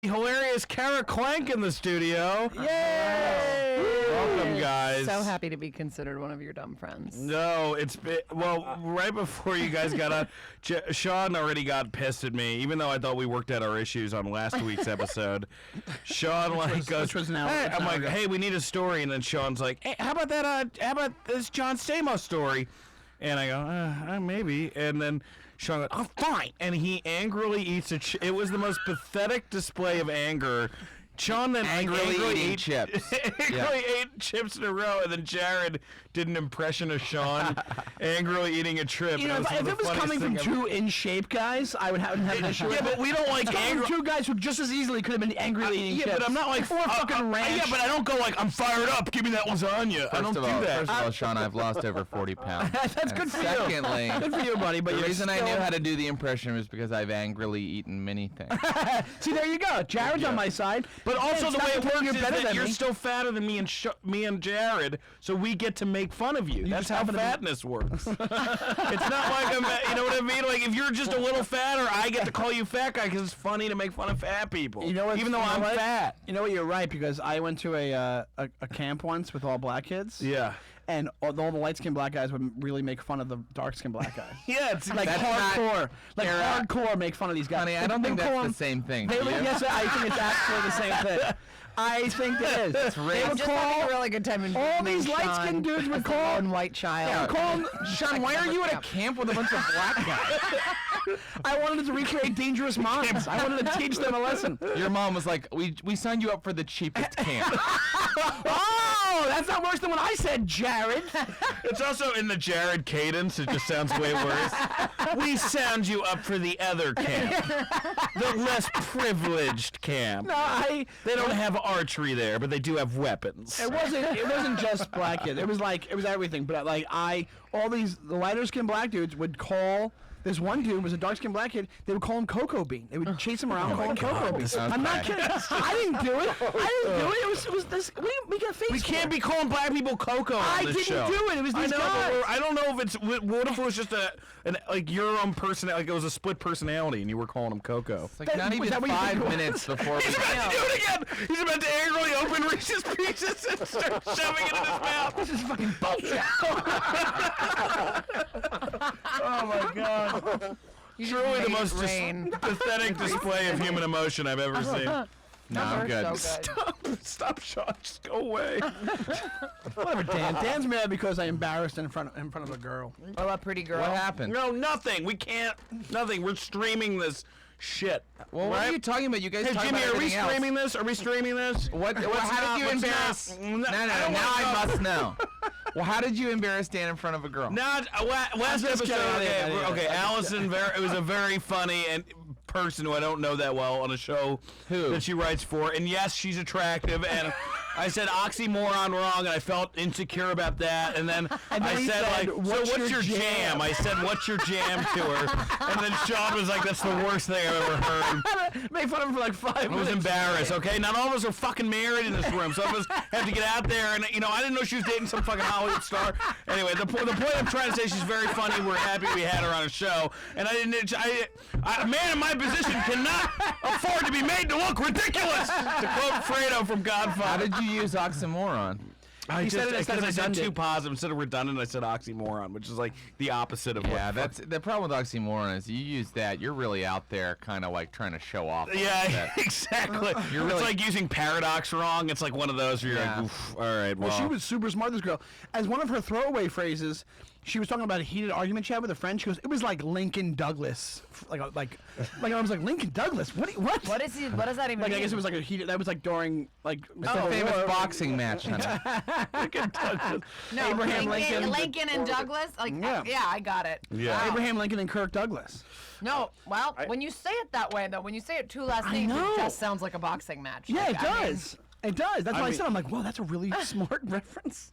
Hilarious Klenk in the studio. Yay! Welcome, guys. So happy to be considered one of your dumb friends. No, it's been, well, right before you guys got on, Sean already got pissed at me, even though I thought we worked out our issues on last week's episode. Sean goes, hey, I'm like, hey, we need a story, and then Sean's like, hey, how about that? How about this John Stamos story? And I go, maybe. And then Sean goes, oh, fine. And he angrily eats a it was the most pathetic display of anger. Sean then angrily eating chips. Angrily ate chips in a row, and then Jared did an impression of Sean angrily eating a chip. You know, if it was coming from two in-shape guys, I would have an issue with it. Yeah, but we don't like angry. Two guys who just as easily could have been angrily eating chips. Yeah, but I'm not like fucking ranch. Yeah, but I don't go like, I'm fired up, give me that lasagna. I don't do that. First of all, Sean, I've lost over 40 pounds. That's good for you. Secondly, good for you, buddy. But the reason I knew how to do the impression was because I've angrily eaten many things. See, there you go. Jared's on my side. But also the way it works is that you're me. still fatter than me and Jared, so we get to make fun of you. That's how fatness works. It's not like you know what I mean? Like if you're just a little fatter, I get to call you fat guy because it's funny to make fun of fat people. You know what? Even though I'm fat. You know what? You're right, because I went to a camp once with all black kids. Yeah. And all the light-skinned black guys would really make fun of the dark-skinned black guys. Yeah, it's like hardcore. Like hardcore make fun of these guys. Honey, I don't think that's the same thing. Yes, I think it's actually the same thing. I think it is. It's They would just having a really good time. All these light-skinned dudes would call one white child. Sean, why are you at a camp with a bunch of black guys? I wanted to recreate Dangerous Moms. I wanted to teach them a lesson. Your mom was like, we signed you up for the cheapest camp. Oh, that's not worse than what I said, Jared. It's also in the Jared cadence. It just sounds way worse. We signed you up for the other camp, the less privileged camp. No, they don't have archery there, but they do have weapons. It wasn't just black kids. It was everything. But all the lighter skinned black dudes would call. This one dude was a dark-skinned black kid. They would call him Cocoa Bean. They would chase him around, call him Cocoa Bean. I'm not kidding. I didn't do it. It was this. We got face. We can't be calling black people Cocoa on this show. I didn't do it. It was these guys. I don't know if it's. What if it was just like your own personality? Like it was a split personality, and you were calling him Cocoa. It's like not even 5 minutes before we. He's about to do it again. He's about to angrily open Reese's Pieces and start shoving it in his mouth. This is fucking bullshit. Oh my god. Truly the most pathetic display of human emotion I've ever seen. No, I'm good. So good. Stop, Sean. Just go away. Whatever, Dan. Dan's mad because I embarrassed in front of a girl. Oh, a pretty girl. What happened? No, nothing. We can't. Nothing. We're streaming this shit. Well, what are you talking about? You guys talking Jimmy, about are we everything streaming this? Are we streaming this? How did you embarrass? No, now I must know. Well, how did you embarrass Dan in front of a girl? Not last episode. Okay, Allison. It was a very funny person who I don't know that well on a show that she writes for, and yes, she's attractive. And I said oxymoron wrong, and I felt insecure about that. And then I said like, so what's your jam? I said, what's your jam to her? And then Sean was like, that's the worst thing I've ever heard. Made fun of him for like 5 minutes. I was embarrassed. Okay, not all of us are fucking married in this room. Some of us have to get out there, and I didn't know she was dating some fucking Hollywood star. Anyway, the point I'm trying to say, she's very funny. We're happy we had her on a show, and a man in my position cannot afford to be made to look ridiculous. To quote Fredo from Godfather. How did you use oxymoron? I said too positive instead of redundant. I said oxymoron, which is like the opposite of that's the problem with oxymoron is you use that, you're really out there, kind of like trying to show off. Yeah, exactly. It's like using paradox wrong. It's like one of those where you're like, oof, all right. Well, she was super smart. This girl, as one of her throwaway phrases, she was talking about a heated argument she had with a friend. She goes, "It was like Lincoln Douglas." Like I was like, Lincoln Douglas. What? What does that even mean? I guess it was like a heated. That was like during like it's a famous boxing match. Lincoln Douglas. No, Abraham Lincoln and Douglas. Like yeah, I got it. Yeah, wow. Abraham Lincoln and Kirk Douglas. No, well, when you say it that way though, when you say it two last names, it just sounds like a boxing match. Yeah, it does. It does. That's why I said I'm like, whoa, that's a really smart reference.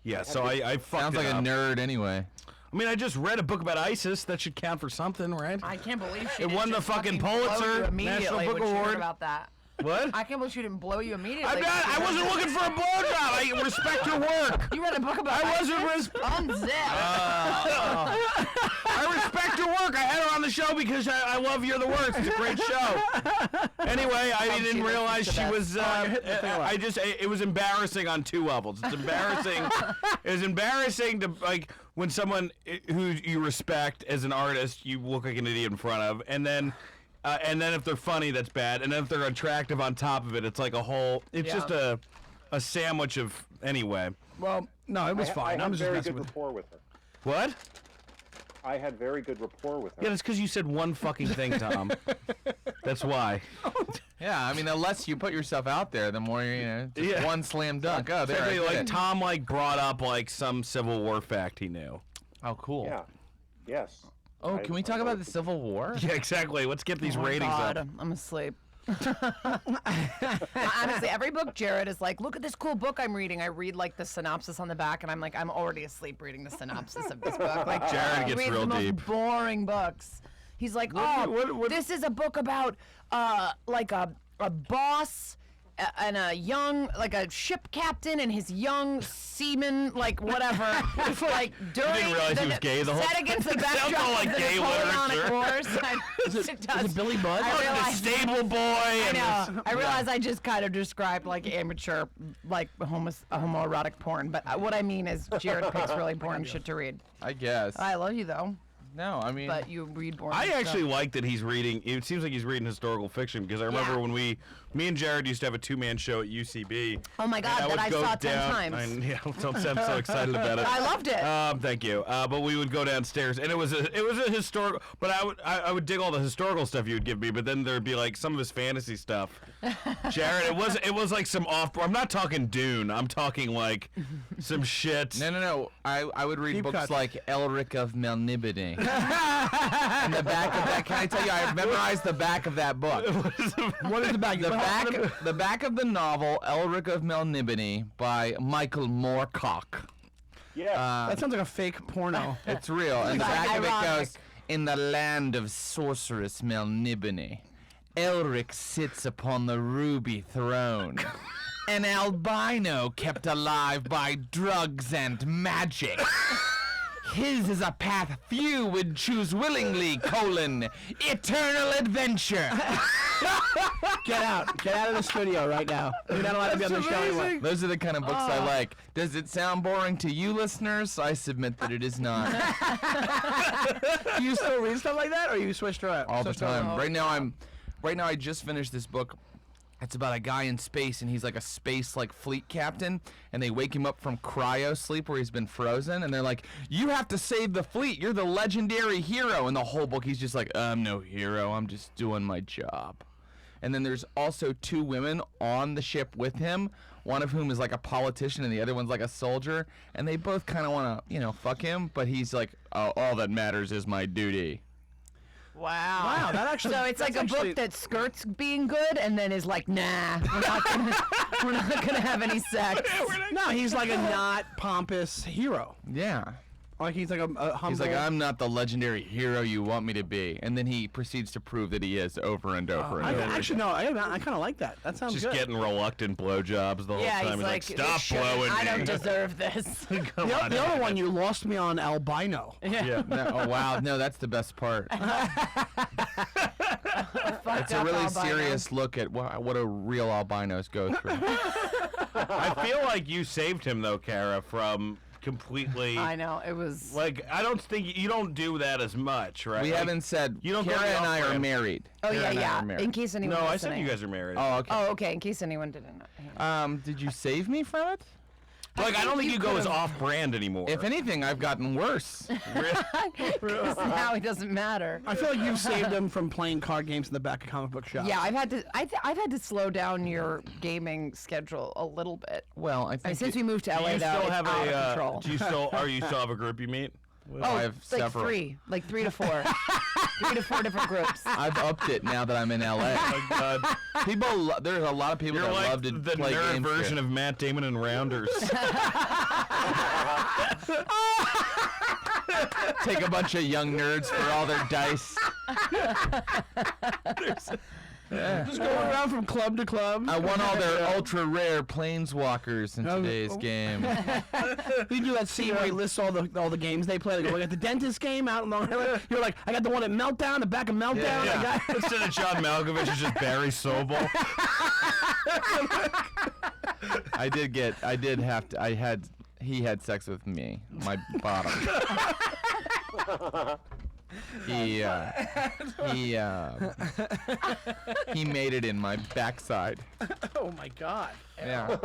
Yeah, so I fucked Sounds like a nerd anyway. I mean, I just read a book about ISIS. That should count for something, right? I can't believe she won the fucking Pulitzer National Book Award. About that. What? I can't believe she didn't blow you immediately. I wasn't looking for a blowjob. I respect your work. You read a book about I wasn't. Unzip. I I respect her work. I had her on the show because I love You're the Worst. It's a great show. Anyway, I didn't realize she was. It was embarrassing on two levels. It's embarrassing. It was embarrassing to like when someone who you respect as an artist, you look like an idiot in front of, and then if they're funny, that's bad, and then if they're attractive on top of it, it's like a whole. It's just a sandwich of anyway. Well, no, it was fine. I I'm had just very messing good with. rapport with her. What? I had very good rapport with her. Yeah, that's because you said one fucking thing, Tom. That's why. Yeah, I mean, the less you put yourself out there, the more just one slam dunk. Oh, there. So like Tom brought up like some Civil War fact he knew. Oh, cool. Yeah. Yes. Oh, can we talk about the Civil War? Yeah, exactly. Let's get these ratings God, up. I'm asleep. Honestly, every book Jared is like, look at this cool book I'm reading. I read like the synopsis on the back, and I'm like, I'm already asleep reading the synopsis of this book. Like Jared gets reads real the deep. most boring books. He's like, this is a book about like a boss and a young, like a ship captain and his young seaman, like whatever, like during didn't realize he was gay the whole set against the Sounds all backdrop like of the gay Napoleonic literature. Wars. Is it Billy Budd? I The realized. stable boy. I And know. I realize I just kind of described like amateur, like homoerotic porn, but what I mean is Jared picks really boring shit to read. I guess. I love you though, No, I mean. but you read boring. I stuff. actually like that he's reading. It seems like he's reading historical fiction because I remember Yeah. when me and Jared used to have a two-man show at UCB. Oh my God, and that would I go saw 10 down- times. Yeah, don't sound so excited about it. I loved it. Thank you. But we would go downstairs, and it was a historical. But I would dig all the historical stuff you would give me. But then there'd be like some of his fantasy stuff. Jared, it was like some off. I'm not talking Dune. I'm talking like some shit. No. I would read Deep books cut. like Elric of Melniboné. And the back of that, can I tell you, I memorized the back of that book. What is the back? The back of the novel, Elric of Melniboné, by Michael Moorcock. Yeah. That sounds like a fake porno. It's real. And the Like back of it ironic. goes, in the land of sorceress Melniboné, Elric sits upon the ruby throne. An albino kept alive by drugs and magic. His is a path few would choose willingly, eternal adventure. Get out of the studio right now. You're not allowed to be on the show anymore. Those are the kind of books I like. Does it sound boring to you, listeners? I submit that it is not. Do you still read stuff like that, or you switched around? All the Switched around? time. Right now I just finished this book. It's about a guy in space, and he's like a space fleet captain, and they wake him up from cryo sleep where he's been frozen, and they're like, "You have to save the fleet. You're the legendary hero." And the whole book he's just like, "I'm no hero. I'm just doing my job." And then there's also two women on the ship with him, one of whom is like a politician and the other one's like a soldier, and they both kind of want to, fuck him, but he's like, "Oh, all that matters is my duty." Wow. That actually. So it's like a that's actually- book that skirts being good and then is like, nah, we're not gonna have any sex. No, he's like a not pompous hero. Yeah. Like he's like a humble. He's like, "I'm not the legendary hero you want me to be," and then he proceeds to prove that he is over and over and over. Actually, no. I kind of like that. That sounds Just good. getting reluctant blowjobs the whole Yeah, time. he's like, "Stop "This shit, blowing I me." don't deserve this. Come The, on, the other man. one, you lost me on albino. Yeah. No, oh wow, no, that's the best part. It's a really serious look at what a real albinos go through. I feel like you saved him though, Kara, from completely. I know, it was. Like, I don't think you don't do that as much, right? We Like, haven't said. you don't go Kara to and I are off-brand. married. Oh, Kara yeah, and I yeah. are married. In case anyone No, I listening. said you guys are married. Oh, okay. Oh, okay, in case anyone didn't know. Did you save me from it? Like, I don't think you go as could've- off-brand anymore. If anything, I've gotten worse. Because now it doesn't matter. I feel like you've saved him from playing card games in the back of comic book shops. Yeah, I've had to. I've had to slow down your gaming schedule a little bit. Well, I I mean, think since we moved to do LA, you though, still it's have out of a? control. Do you still have a group you meet? Oh, I have like several. like 3 to 4, 3 to 4 different groups. I've upped it now that I'm in LA. Oh my God. There's a lot of people You're that like love to the play nerd games version here. of Matt Damon and Rounders. Take a bunch of young nerds for all their dice. Just going around from club to club. I won all their ultra rare planeswalkers in today's game. You do that scene where he lists all the games they play. They go, I got the dentist game out in Long Island. You're like, I got the one at Meltdown, the back of Meltdown. Yeah. Instead of John Malkovich, it's just Barry Sobel. He had sex with me, my bottom. He made it in my backside. Oh my God. Yeah.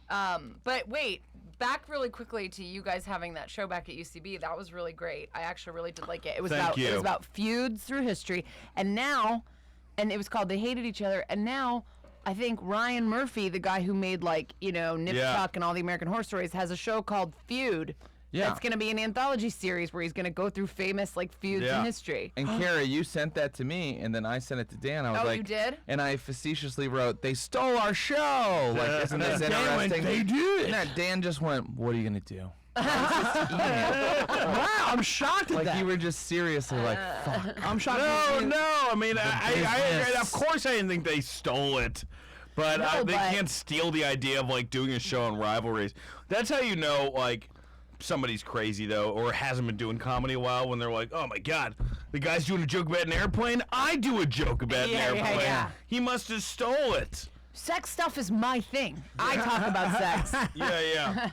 But wait, back really quickly to you guys having that show back at UCB. That was really great. I actually really did like it. It was Thank about you. it was about feuds through history, and it was called They Hated Each Other, and now. I think Ryan Murphy, the guy who made Nip Tuck and all the American Horror Stories, has a show called Feud. Yeah. That's going to be an anthology series where he's going to go through famous feuds in history. And Kara, you sent that to me, and then I sent it to Dan. I was like, you did? And I facetiously wrote, "They stole our show." Like, isn't this interesting? They did. And Dan just went, "What are you gonna do?" Wow, I'm shocked at Like that. you were just seriously like, "Fuck." I'm shocked. No. I mean, business. of course I didn't think they stole it. But they can't steal the idea of doing a show on rivalries. That's how you know somebody's crazy though, or hasn't been doing comedy a while. When they're like, "Oh my God, the guy's doing a joke about an airplane. I do a joke about an airplane. Yeah. He must have stole it." Sex stuff is my thing. I talk about sex. Yeah.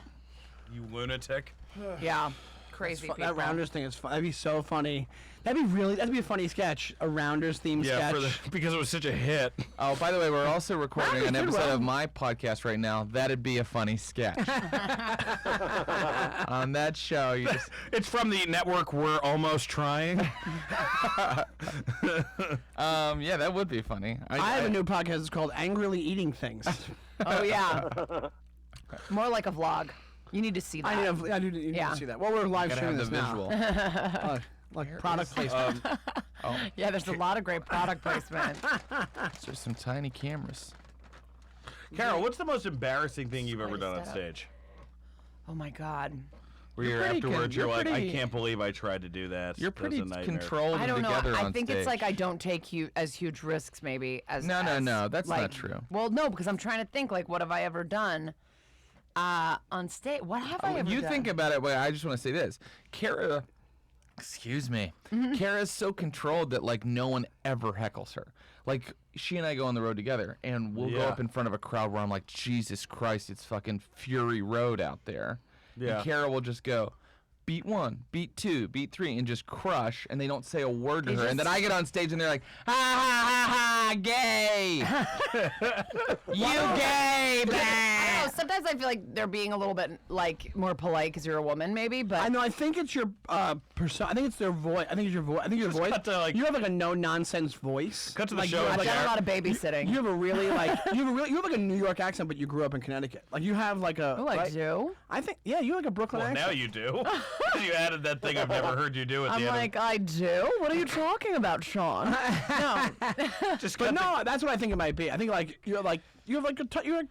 You lunatic. Yeah. Crazy people. That Rounders thing is fun. That'd be so funny. That'd be a funny sketch. A Rounders themed sketch. Because it was such a hit. Oh, by the way, we're also recording an did episode well. of my podcast right now. That'd be a funny sketch. On that show, you just It's from the network We're Almost Trying. yeah, that would be funny. I have a new podcast. It's called Angrily Eating Things. Oh yeah. More like a vlog. You need to see that. I need Yeah. to see that. Well, we're live gotta streaming have the this visual. now. Like product placement. Yeah, there's a lot of great product placement. There's some tiny cameras. Carol, what's the most embarrassing thing you've ever Light done on that up. stage? Oh my God. Where You're you're pretty afterwards, good. you're You're like, pretty- I can't believe I tried to do that. You're That was pretty a nightmare. controlled I and don't know. together I on think stage. it's like I don't take as huge risks maybe as No, that's like- not true. Well, no, because I'm trying to think what have I ever done on stage? What have I ever You done? think about it. Wait, I just want to say this. Kara, excuse me. Kara's so controlled that no one ever heckles her. Like she and I go on the road together, and we'll go Yeah. up in front of a crowd where I'm like, Jesus Christ, it's fucking Fury Road out there. Yeah. And Kara will just go, beat 1, beat 2, beat 3, and just crush, and they don't say a word to her. And then I get on stage and they're like, ha ha ha ha, gay, you gay, I don't know. man. Sometimes I feel like they're being a little bit more polite because you're a woman, maybe. But I know. I think it's your persona. I think it's their voice. I think it's your voice. I think your voice. cut to, you have a no nonsense voice. Cut to the Like, show. you have, I've like, done a lot of babysitting. You have a really you have a New York accent, but you grew up in Connecticut. Like you have a. Oh, I right? do. I think you have a Brooklyn Well, accent. now you do. You added that thing I've never heard you do at I'm the end. like, I do. What are you talking about, Sean? No. Just But cut no, that's what I think it might be. I think you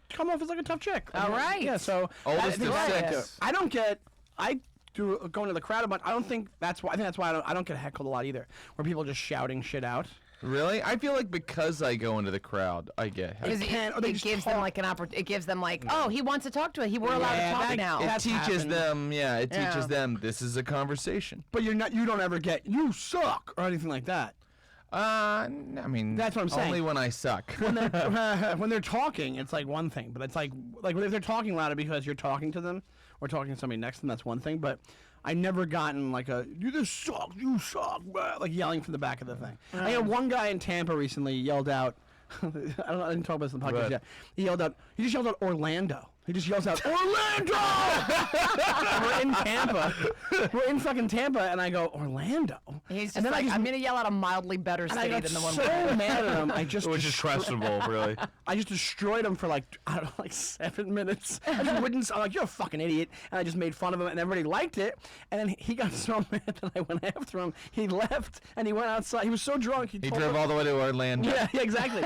come off as like a tough chick. All right. Yeah. So Oldest I think of that's six. it. I do go into the crowd a bunch. I think that's why I don't get heckled a lot either. Where people are just shouting shit out. Really? I feel like because I go into the crowd, I get heckled. Because or they it just gives them talk. like an opportunity. It gives them oh, he wants to talk to it. We're allowed to talk now. It That's teaches happened. them, it Yeah. teaches them this is a conversation. But you don't ever get you suck or anything like that. I mean, That's what I'm saying. Only when I suck. When they're talking, it's like one thing. But it's like if they're talking louder because you're talking to them or talking to somebody next to them, that's one thing. But I never gotten you just suck, you suck, like yelling from the back of the thing. I had one guy in Tampa recently yelled out. I didn't talk about this in the podcast Right. yet. He just yelled out Orlando. He just yells out Orlando. We're in Tampa. We're in fucking Tampa, and I go Orlando. He's just and then like, I I'm going to yell out a mildly better and I city got than the one so we're in. mad at him. which is questionable, really. I just destroyed him for 7 minutes. I just wouldn't. I'm like, you're a fucking idiot, and I just made fun of him, and everybody liked it. And then he got so mad that I went after him. He left, and he went outside. He was so drunk. He He told drove them- all the way to Orlando. Yeah, exactly.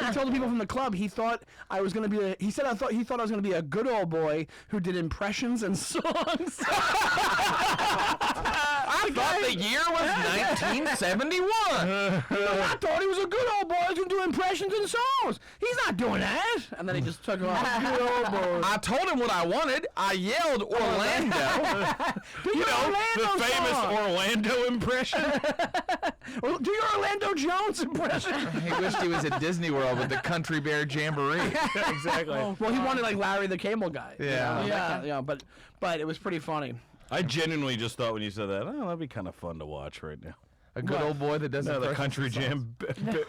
He told the people from the club he thought I was gonna be. He said he thought I was gonna be a good old boy who did impressions and songs. I I thought the year was 1971. I thought he was a good old boy who can do impressions and songs. He's not doing that. And then he just took off. Good old boy. I told him what I wanted. I yelled Orlando. The famous Orlando impression. Well, do your Orlando Jones impression. He wished he was at Disney World with the Country Bear Jamboree. Exactly. Well, he wanted like Larry the Cable Guy. Yeah. Yeah. But it was pretty funny. I genuinely just thought when you said that, that'd be kind of fun to watch right now. A good old boy that doesn't. No, the country jam.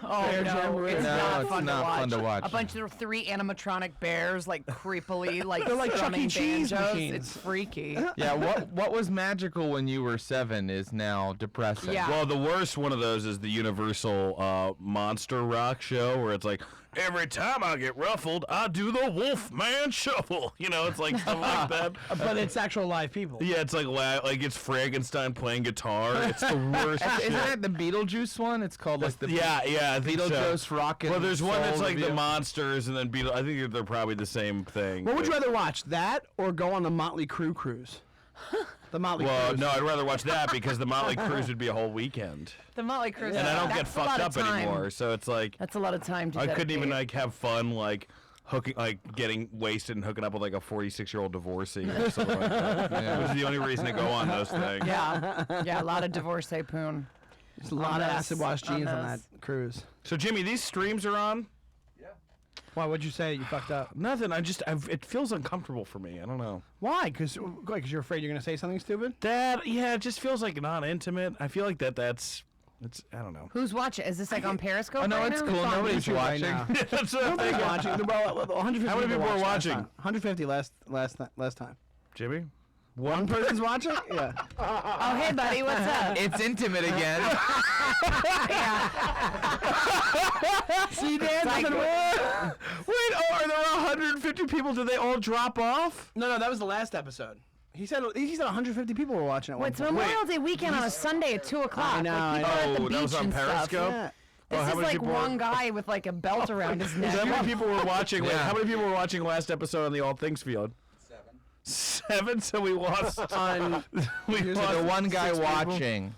Oh no, it's No, not, it's fun, not to watch. fun to watch. A bunch of 3 animatronic bears, like creepily, like They're like Chuck strumming E. Cheese banjos. machines. It's freaky. Yeah, what was magical when you were 7 is now depressing. Yeah. Well, the worst one of those is the Universal Monster Rock show, where it's like, every time I get ruffled, I do the Wolfman Shuffle. You know, it's like stuff like that. But it's actual live people. Yeah, it's like it's Frankenstein playing guitar. It's the worst shit. Isn't that the Beetlejuice one? It's called like the Yeah, I think so. Beetlejuice Rockin'. Well, there's one that's Soul like the Review. monsters, and then I think they're probably the same thing. What would you but- rather watch, that or go on the Motley Crue cruise? The Motley Well, Cruise. no, I'd rather watch that because the Motley Cruise would be a whole weekend, The Motley Crue. and I don't get that's a lot fucked of up time. anymore. So it's like That's a lot of time to I couldn't even dedicate. like have fun like hooking, like getting wasted and hooking up with like a 46-year-old divorcee or something like that. Which is the only reason to go on those things. Yeah, a lot of divorcee poon. There's a lot of those- acid wash jeans on those. that cruise. So Jimmy, these streams are on. Why? What'd you say? You fucked up. Nothing. It feels uncomfortable for me. I don't know. Why? Because you're afraid you're gonna say something stupid. Yeah, it just feels like not intimate. I feel like that's. I don't know. Who's watching? Is this like on Periscope? Oh no, right it's now? cool. on Nobody's YouTube right watching. now. That's what I'm Nobody's thinking. watching. Well, 150 How many people were watched last watching? time. 150 last time. Jimmy. One person's watching? Yeah. Oh, hey, buddy, what's up? It's intimate again. See, Dan, Like- nothing more. Wait, are there 150 people? Did they all drop off? No, that was the last episode. He said 150 people were watching at one It's point. Memorial Day weekend on a Sunday at 2 o'clock. I know, Like, people I are at know. the Oh, beach that was on and stuff. Periscope? Yeah. Oh, This how is many like people one were- guy with like a belt around his neck. How many people were watching? Wait, Yeah. how many people were watching last episode on the All Things field? 7. So we lost. We So lost the one guy 6 people. watching.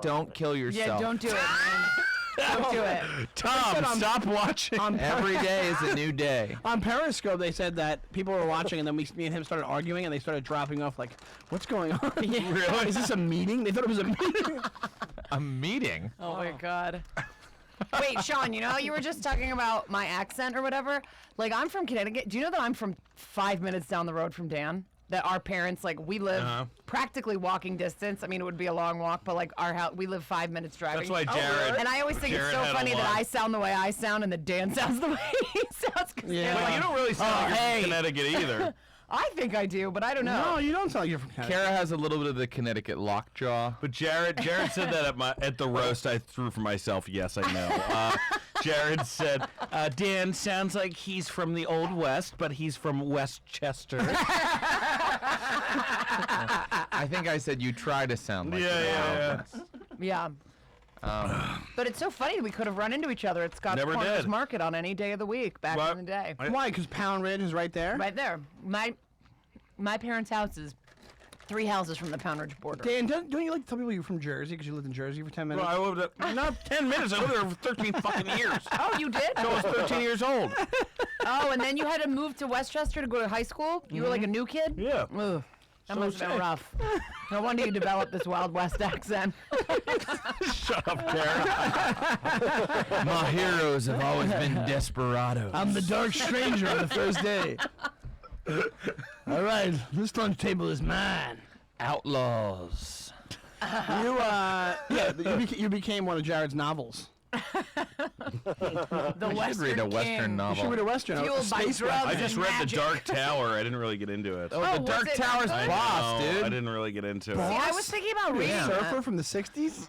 Don't kill yourself. Yeah, don't do it, man. Don't do it. Tom, stop watching. Every day is a new day. On Periscope, they said that people were watching, and then me and him started arguing, and they started dropping off. Like, what's going on? Really? Is this a meeting? They thought it was a meeting. A meeting. Oh my god. Wait, Sean, you know how you were just talking about my accent or whatever? Like, I'm from Connecticut. Do you know that I'm from 5 minutes down the road from Dan? That our parents, like, we live practically walking distance. I mean, it would be a long walk, but like our house, we live 5 minutes driving. That's why Jared. And I always think Jared it's so had a funny that lot. I sound the way I sound and that Dan sounds the way he sounds. 'Cause Yeah. they're Well, like- you don't really sound like you're hey. from Connecticut either. I think I do, but I don't know. No, you don't sound like you're from Canada. Kara has a little bit of the Connecticut lockjaw. But Jared said that at the roast I threw for myself. Yes, I know. Jared said, Dan sounds like he's from the Old West, but he's from Westchester. I think I said you try to sound like Yeah. Yeah. But it's so funny we could have run into each other at Scott's Never Corners did. Market on any day of the week back Well, in the day. Why? Because Pound Ridge is right there. Right there. My parents' house is 3 houses from the Pound Ridge border. Dan, don't you like to tell people you're from Jersey because you lived in Jersey for 10 minutes? Well, I lived at, not 10 minutes. I lived there for 13 fucking years. Oh, you did? I was 13 years old. Oh, and then you had to move to Westchester to go to high school? You were like a new kid? Yeah. Ugh. That must have been rough. No wonder you developed this Wild West accent. Shut up, Jared. My heroes have always been desperados. I'm the dark stranger on the first day. All right, this lunch table is mine. Outlaws. You became one of Jared's novels. The I should Western read a Western King. You should novel. read a Western. Fueled a by space drugs. Western. I just and read magic. The Dark Tower. I didn't really get into it. Oh, Oh, the was Dark it Tower's not good? boss, No, dude. I didn't really get into See, it. I was thinking about reading Yeah. that. Surfer from the 60s?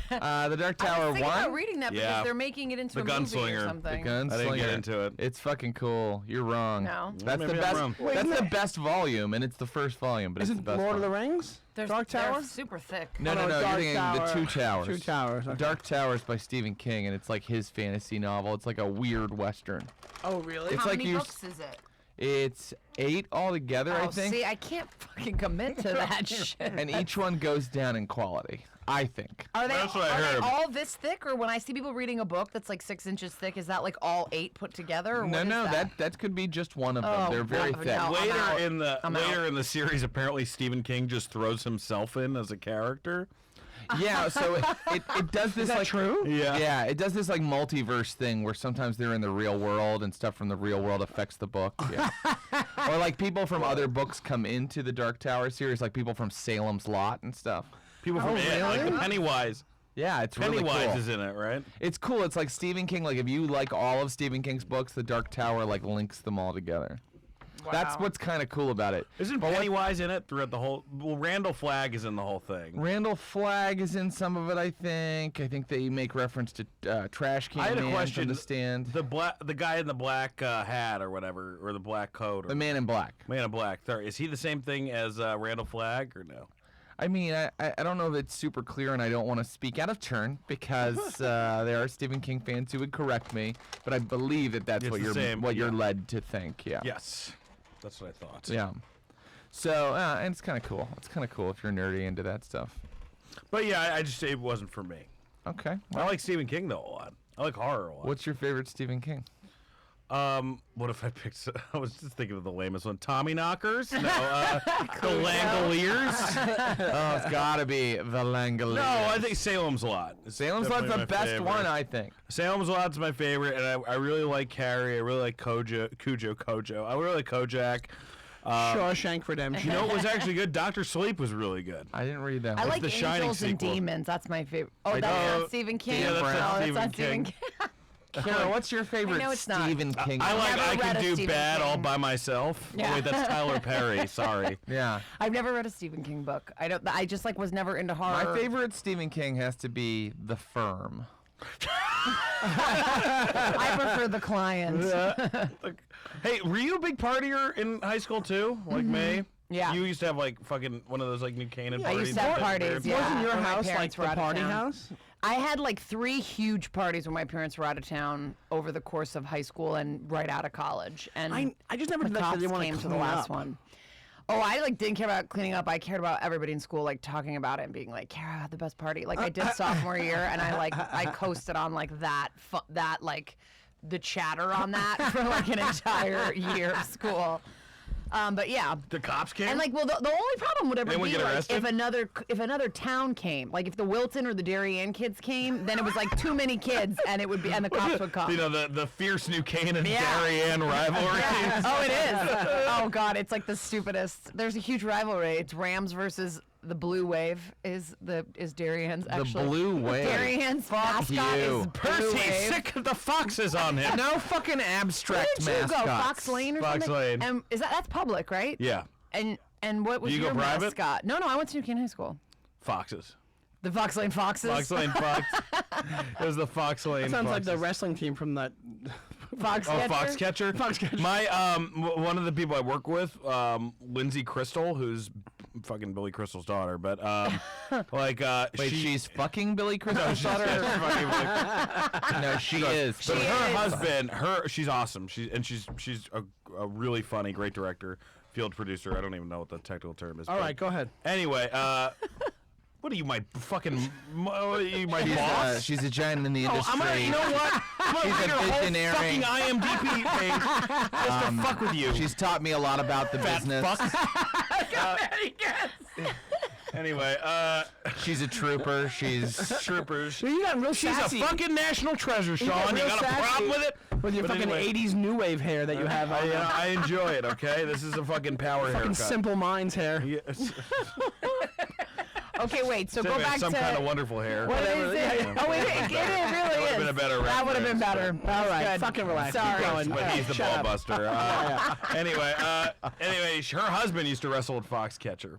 The Dark I Tower was thinking about 1. reading that Yeah. because they're making it into The a movie Gunslinger. or The something. Gunslinger. I didn't get into it. It's fucking cool. You're wrong. No. That's Maybe the I'm best. wrong. That's the best volume, and it's the first volume, but Is it's it the best. Lord of the volume. Rings? They're, Dark Tower? They're super thick. No, Oh, no, no. Dark You're thinking Tower. the Two Towers. Two Towers. Okay. Dark Towers by Stephen King, and it's like his fantasy novel. It's like a weird western. Oh, really? It's How like many you. books is it? It's 8 altogether, I think. See, I can't fucking commit to that shit. And each one goes down in quality, I think. Are they, That's what I are heard. they all this thick, or when I see people reading a book that's like 6 inches thick, is that like all 8 put together? Or what No, is that could be just one of them. Oh, They're very no, thick. no. I'm out. Later in the series, apparently Stephen King just throws himself in as a character. Yeah, so it does this like true? Yeah. it does this like multiverse thing where sometimes they're in the real world and stuff from the real world affects the book. Yeah. Or like people from other books come into the Dark Tower series, like people from Salem's Lot and stuff. People from it, like the Pennywise. Yeah, it's really Pennywise cool. is in it, right? It's cool. It's like Stephen King. Like if you like all of Stephen King's books, the Dark Tower like links them all together. That's what's kind of cool about it. Isn't Pennywise in it throughout the whole? Well, Randall Flagg is in the whole thing. Randall Flagg is in some of it, I think. I think they make reference to Trash Can I had a Man question. from The Stand. The guy in the black hat or whatever, or the black coat. Or The Man in Black. Man in Black. Sorry, is he the same thing as Randall Flagg or no? I mean, I don't know if it's super clear, and I don't want to speak out of turn because there are Stephen King fans who would correct me, but I believe that that's It's what the same, you're led to think. Yeah. Yes, that's what I thought. Yeah. So, and it's kind of cool. It's kind of cool if you're nerdy into that stuff. But yeah, I just it wasn't for me. Okay. I like Stephen King though a lot. I like horror a lot. What's your favorite Stephen King? What if I picked? I was just thinking of the lamest one. Tommy Knockers? No, the Langoliers. Oh, it's gotta be the Langoliers. No, I think Salem's Lot. It's Salem's Lot's definitely the my best favorite. one, I think. Salem's Lot's my favorite, and I really like Carrie. I really like Cujo. I really like Kojak. Shawshank Redemption. You know what was actually good? Doctor Sleep was really good. I didn't read that I one. like the Shining Angels and sequel. Demons. That's my favorite. Oh, I that's know. not Stephen King. Yeah, that's no, not that's Stephen not Stephen King. King. Kara, what's your favorite know it's not. Stephen King? I like never I read Can a Do Stephen Bad All King. by Myself. Yeah. Oh, wait, that's Tyler Perry. Sorry. Yeah. I've never read a Stephen King book. I just like was never into horror. My favorite Stephen King has to be The Firm. I prefer The Client. Hey, were you a big partier in high school too? Like me? Yeah. You used to have like fucking one of those like New Canaan I parties. used to have with parties, parents? yeah. Wasn't your when my house like parents were the out of party town. house? I had like 3 huge parties when my parents were out of town over the course of high school and right out of college. And I just never the did that 'cause I cops didn't wanna came to the clean last up. one. Oh, I like didn't care about cleaning up. I cared about everybody in school like talking about it and being like, "Kara had the best party." Like I did sophomore year, and I coasted on like that like the chatter on that for like an entire year of school. But yeah. The cops came? And like, well, the only problem would ever Anyone be get like arrested? if another town came, like if the Wilton or the Darien kids came, then it was like too many kids, and it would be, and the cops would come. You know, the fierce New Canaan Yeah. Darien rivalry. Yeah. Oh, it is. Oh God, it's like the stupidest. There's a huge rivalry. It's Rams versus the Blue Wave. Is Darien's actually? The Blue Wave. Darien's mascot you. is Blue Percy's Wave. sick of the foxes on him. No fucking Where abstract did you go? mascots. Fox Lane or Fox something? Lane. And that's public, right? Yeah, And what was Do you your go private? mascot? No, I went to New Canaan High School. foxes. The Fox Lane Foxes. Fox Lane Fox. It was the Fox Lane Sounds like the Foxes. wrestling team from that. Fox Oh, Catcher? Foxcatcher. My one of the people I work with, Lindsay Crystal, who's fucking Billy Crystal's daughter, but like Wait, she's fucking Billy Crystal's daughter? No, she is. But She her is. husband, she's awesome. She's a really funny, great director, field producer. I don't even know what the technical term is. All but right, go ahead. Anyway, what are you, my fucking, what are you, my She's, boss? she's a giant in the industry. I'm gonna, you know what? I'm gonna She's read a her whole visionary. fucking IMDb page just to fuck with you. She's taught me a lot about the fat business. fuck. Anyway, She's a trooper. She's troopers. You got real She's sassy. a fucking national treasure, got Sean. You real got a sassy problem with it? with your But fucking anyway, 80s new wave hair that you have. on there. I enjoy it. Okay, this is a fucking power Fucking haircut. Simple Minds hair. Yes. Okay, wait. So go back some to kind of wonderful hair. what is Whatever, it? yeah. Oh, it really would've is. been a better That would have been reference, better. All right, Good. fucking relax. Sorry. Keep going. But he's the Shut ball up. buster. Anyway, her husband used to wrestle with Foxcatcher.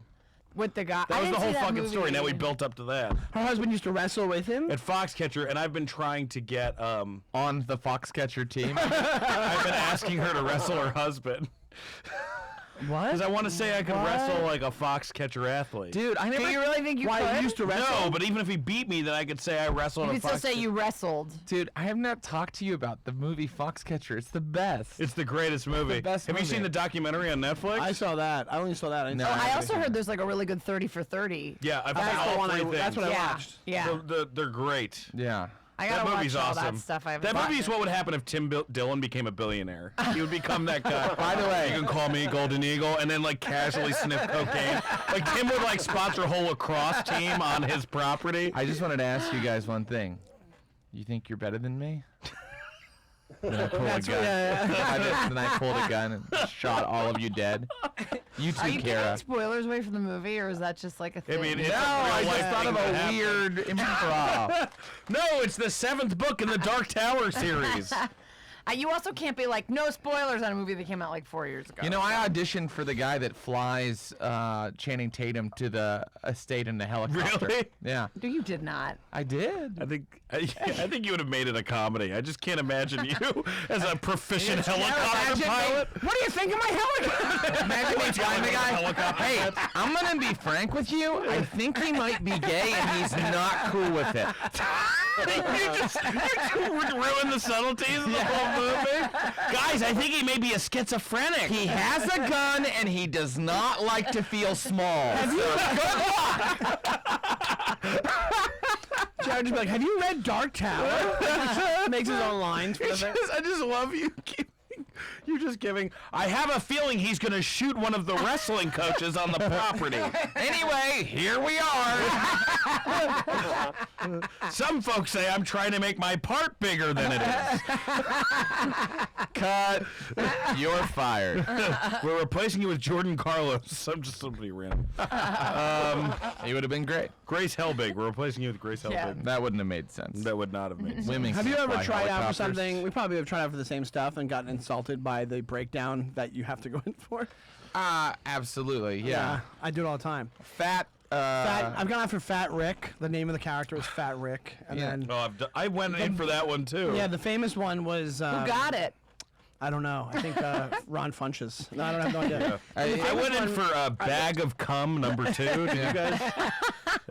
With the guy. That I was the didn't see whole that fucking movie. story. Now we built up to that Her husband used to wrestle with him. at Foxcatcher, and I've been trying to get. on the Foxcatcher team. I've been asking her to wrestle her husband. What? Because I want to say I could wrestle like a fox catcher athlete. Dude, I never. Do you really think you Why could? you used to wrestle? No, but even if he beat me, then I could say I wrestled You a could still fox. say you wrestled. Dude, I have not talked to you about the movie Foxcatcher. It's the best. It's the greatest movie. best Have you movie. seen the documentary on Netflix? I saw that. I only saw that. No, I also heard there's like a really good 30 for 30. yeah, I've That's seen the all one. three things. That's what I Yeah. watched. Yeah. They're great. yeah. I That gotta movie's watch all awesome. that stuff. I That movie is what would happen if Tim Dillon became a billionaire. He would become that guy. By the way- you can call me Golden Eagle, and then like casually sniff cocaine. Like Tim would like sponsor a whole lacrosse team on his property. I just wanted to ask you guys one thing. You think you're better than me? Then I pulled a gun. Then I pulled a gun and shot all of you dead. You Are too, you Kara. giving spoilers away from the movie, or is that just like a thing? I mean, it's No, a real I life just thought thing of that a happened. weird improv. No, it's the 7th book in the Dark Tower series. You also can't be like, no spoilers on a movie that came out like 4 years ago. You know, I auditioned for the guy that flies Channing Tatum to the estate in the helicopter. Really? Yeah, No, you did not. I did. I think you would have made it a comedy. I just can't imagine you as a proficient helicopter pilot. What do you think of my helicopter? Imagine me telling the guy, Helicopter hey, I'm going to be frank with you. I think he might be gay and he's not cool with it. you just ruin the subtleties of the whole movie. Guys, I think he may be a schizophrenic. He has a gun and he does not like to feel small. Jared just be like, have you read Dark Tower? Makes his own lines for the thing. I just love you giving. You're just giving. I have a feeling he's going to shoot one of the wrestling coaches on the property. Anyway, here we are. Some folks say I'm trying to make my part bigger than it is. Cut. You're fired. We're replacing you with Jordan Carlos. I'm just somebody random. You would have been great. Grace Helbig. We're replacing you with Grace Helbig. Yeah. That wouldn't have made sense. That would not have made sense. Women Have you can't ever fly tried out for helicopters. something? We probably have tried out for the same stuff and gotten insulted by the breakdown that you have to go in for. Absolutely, yeah. I do it all the time. Fat. I've gone out for Fat Rick. The name of the character was Fat Rick, and Yeah. then Oh, I went in for that one too. yeah, the famous one was Who got it? I don't know. I think Ron Funches. No, I don't have no idea. I went in for a bag of cum number 2. Did you guys?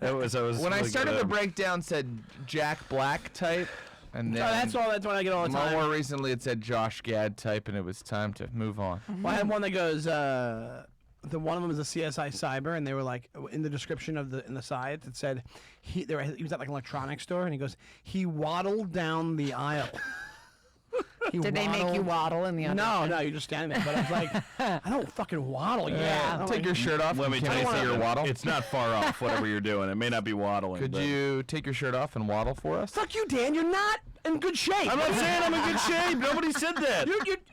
That was. When I really started good. the breakdown, said Jack Black type, and then That's all. That's what I get all the time. more recently it said Josh Gad type, and it was time to move on. Well, I had one that goes. The one of them was a CSI Cyber, and they were like in the description of in the side it said he was at like an electronics store, and he goes he waddled down the aisle. Did they make you waddle in the other? No, you're just standing there. But I was like, I don't fucking waddle. Yeah. Take your shirt off. Let me and tell can you I see your something. waddle? It's not far off. Whatever you're doing, it may not be waddling. Could but- you take your shirt off and waddle for us? Fuck you, Dan. You're not in good shape. I'm not saying I'm in good shape. Nobody said that.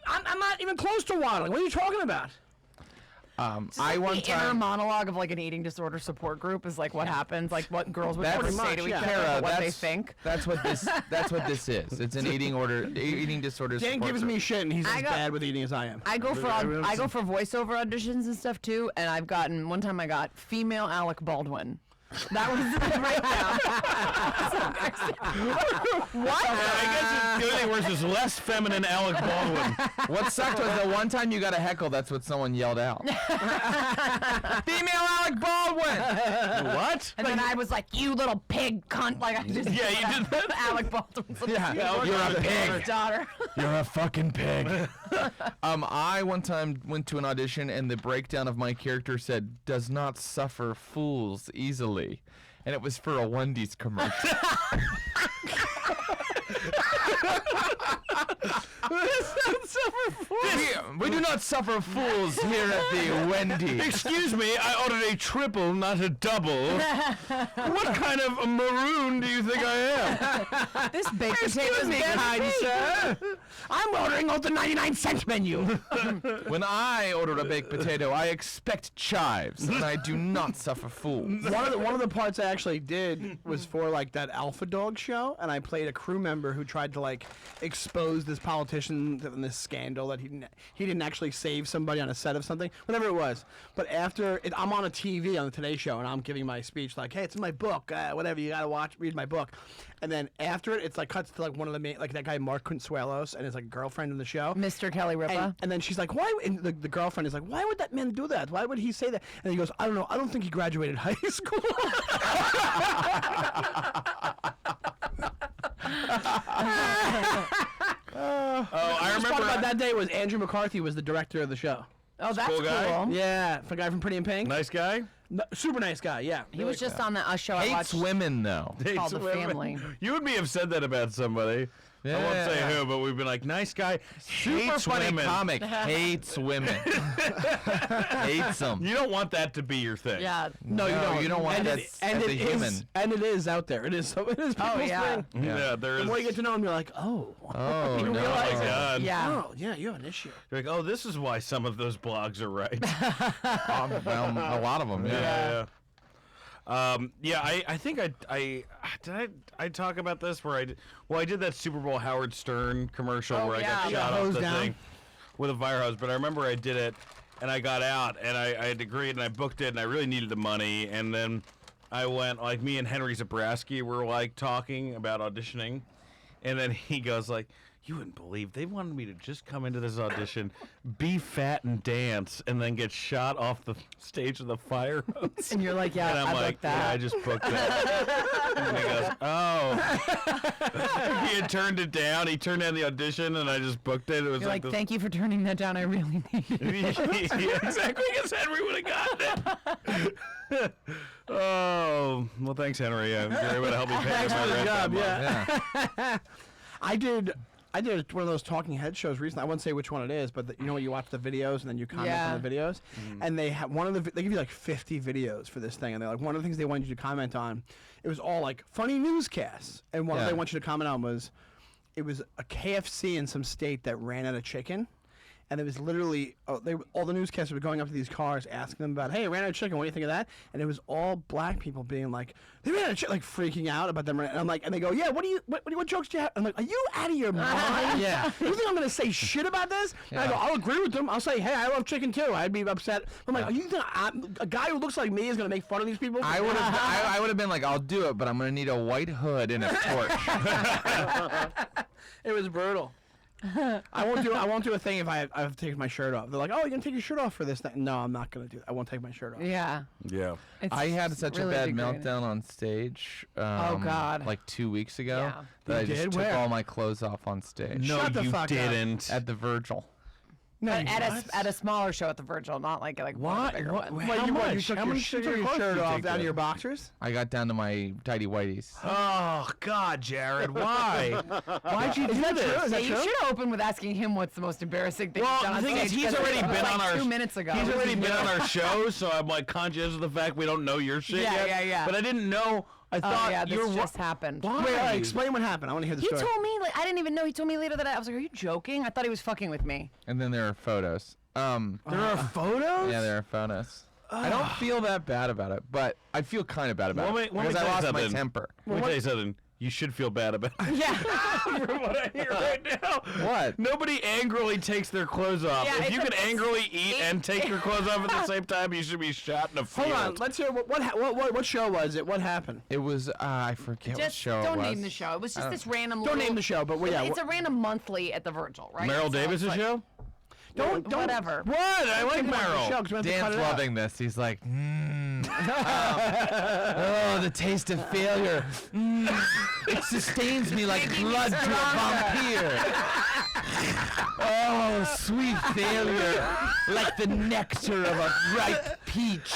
I'm not even close to waddling. What are you talking about? I one The inner time. monologue of like an eating disorder support group is like what happens, like what girls would That's sort of say pretty to much, each yeah. other, Kara, about what they that's- think. That's what this. That's what this is. It's an eating disorder. Dan support gives group. me shit, and he's I as got- bad with eating as I am. I go for voiceover auditions and stuff too, and I've gotten one time I got female Alec Baldwin. That was the breakdown. What? I guess the only thing worse is less feminine Alec Baldwin. What sucked was the one time you got a heckle. That's what someone yelled out. Female Alec Baldwin. What? And then I was like, "You little pig cunt!" Like I just Yeah, you did that. Alec Baldwin's little You're a pig. daughter. You're a fucking pig. I one time went to an audition and the breakdown of my character said, "Does not suffer fools easily," and it was for a Wendy's commercial. we do not suffer fools here at the Wendy's. Excuse me, I ordered a triple, not a double. What kind of a maroon do you think I am? This baked potato is kind sir. I'm ordering off the 99-cent menu. When I order a baked potato, I expect chives, and I do not suffer fools. one of the parts I actually did was for like that Alpha Dog show, and I played a crew member who tried to like expose this politician and this scandal that he didn't actually save somebody on a set of something, whatever it was. But after I'm on a TV on the Today Show, and I'm giving my speech like, "Hey, it's in my book. Whatever, you gotta read my book." And then after it, it's like cuts to like one of the main, like that guy Mark Consuelos and his like girlfriend in the show, Mr. Kelly Ripa. and then she's like, "Why?" And the girlfriend is like, "Why would that man do that? Why would he say that?" And he goes, "I don't know. I don't think he graduated high school." I remember Talking about that day was Andrew McCarthy was the director of the show. Oh, that's Cool cool. guy? Yeah, the guy from Pretty in Pink. Nice guy. No, super nice guy. Yeah, He was just on that show I Hates watched women though. called Hates The women. Family. You and me have said that about somebody. I won't say Yeah. who, but we've been like, nice guy, super Super funny women. comic. Hates women. Hates them. You don't want that to be your thing. Yeah. No, you don't. You don't want and that it, as a human. And it is out there. It is. So it is. People's yeah. thing. Yeah, there is. The more you get to know him, you're like, oh. Oh You no. realize Oh, God. Yeah. Oh, yeah, you have an issue. You're like, oh, this is why some of those blogs are right. Well, a lot of them. Yeah. I think I talk about this where I did that Super Bowl Howard Stern commercial where I got yeah. shot off Hose the down. thing with a fire hose, but I remember I did it and I got out and I had agreed and I booked it and I really needed the money, and then I went, like, me and Henry Zabrowski were like talking about auditioning, and then he goes like, you wouldn't believe they wanted me to just come into this audition, be fat and dance, and then get shot off the stage with a fire hose. And you're like, yeah, And I'm I like, booked that. yeah, I just booked that. And he goes, oh. He had turned it down. He turned down the audition, and I just booked it. It was You're like, this. thank you for turning that down. I really needed it. Yeah, exactly. Because Henry would have gotten it. Oh, well, thanks, Henry. You're able to help me pay Thanks my for the rent job, that month. Yeah. I did one of those talking head shows recently. I won't say which one it is, but you know when you watch the videos and then you comment Yeah. on the videos, and they have they give you like 50 videos for this thing, and they're like, one of the things they wanted you to comment on, it was all like funny newscasts, and one Yeah. they want you to comment on was, it was a KFC in some state that ran out of chicken. And it was literally, all the newscasters were going up to these cars asking them about, hey, I ran out of chicken, what do you think of that? And it was all black people being like, they ran out of chicken, like freaking out about them. And I'm like, and they go, yeah, what jokes do you have? I'm like, are you out of your mind? Yeah. You think I'm going to say shit about this? And I go, I'll agree with them. I'll say, hey, I love chicken too. I'd be upset. I'm like, are you think a guy who looks like me is going to make fun of these people? I would have been like, I'll do it, but I'm gonna need a white hood and a torch. It was brutal. I won't do a thing if I have to take my shirt off. They're like, oh, you're gonna take your shirt off for this thing. No, I'm not gonna do that. I won't take my shirt off. Yeah. Yeah. It's I had such really a bad degrading. meltdown on stage. God. Like 2 weeks ago, Yeah. that I You just did? took Where? all my clothes off on stage. No, Shut the you fuck up. didn't. At the Virgil. No, But you at a smaller show at the Virgil, not like one of What? the bigger What? ones. How You much? took How your, much you did took your clothes shirt did you off take out of then? your boxers? I got down to my tighty whities. Oh, God, Jared, why? Why'd you do that this? true? Is Yeah, that you true? should have opened with asking him what's the most embarrassing thing Well, he's done the on thing is, stage, he's 'cause already it was been like on our 2 minutes ago. He's already been on our show, so I'm like conscious of the fact we don't know your shit Yeah, yet. yeah, yeah. But I didn't know. I thought yeah, you this were. just happened. Why? Wait, all right, explain what happened. I want to hear the He story. told me, like, I didn't even know. He told me later that I was like, are you joking? I thought he was fucking with me. And then there are photos. There are photos? Yeah, there are photos. I don't feel that bad about it, but I feel kind of bad about Let it me because I tell you lost my something. temper. Let me tell you something. You should feel bad about it. Yeah. From what I hear right now. What? Nobody angrily takes their clothes off. Yeah, If you it's can a- angrily eat and take your clothes off at the same time, you should be shot in a field. Hold on, let's hear what show was it? What happened? It was I forget what Just show don't it was. name the show. It was just this random. Don't little, name the show, but yeah. It's a random monthly at the Virgil, right? Meryl So Davis' it's like- show? Don't Whatever. What? I like Meryl. Dan's loving this. He's like, oh, the taste of failure. It sustains me like blood to a vampire. Oh, sweet failure, like the nectar of a ripe peach.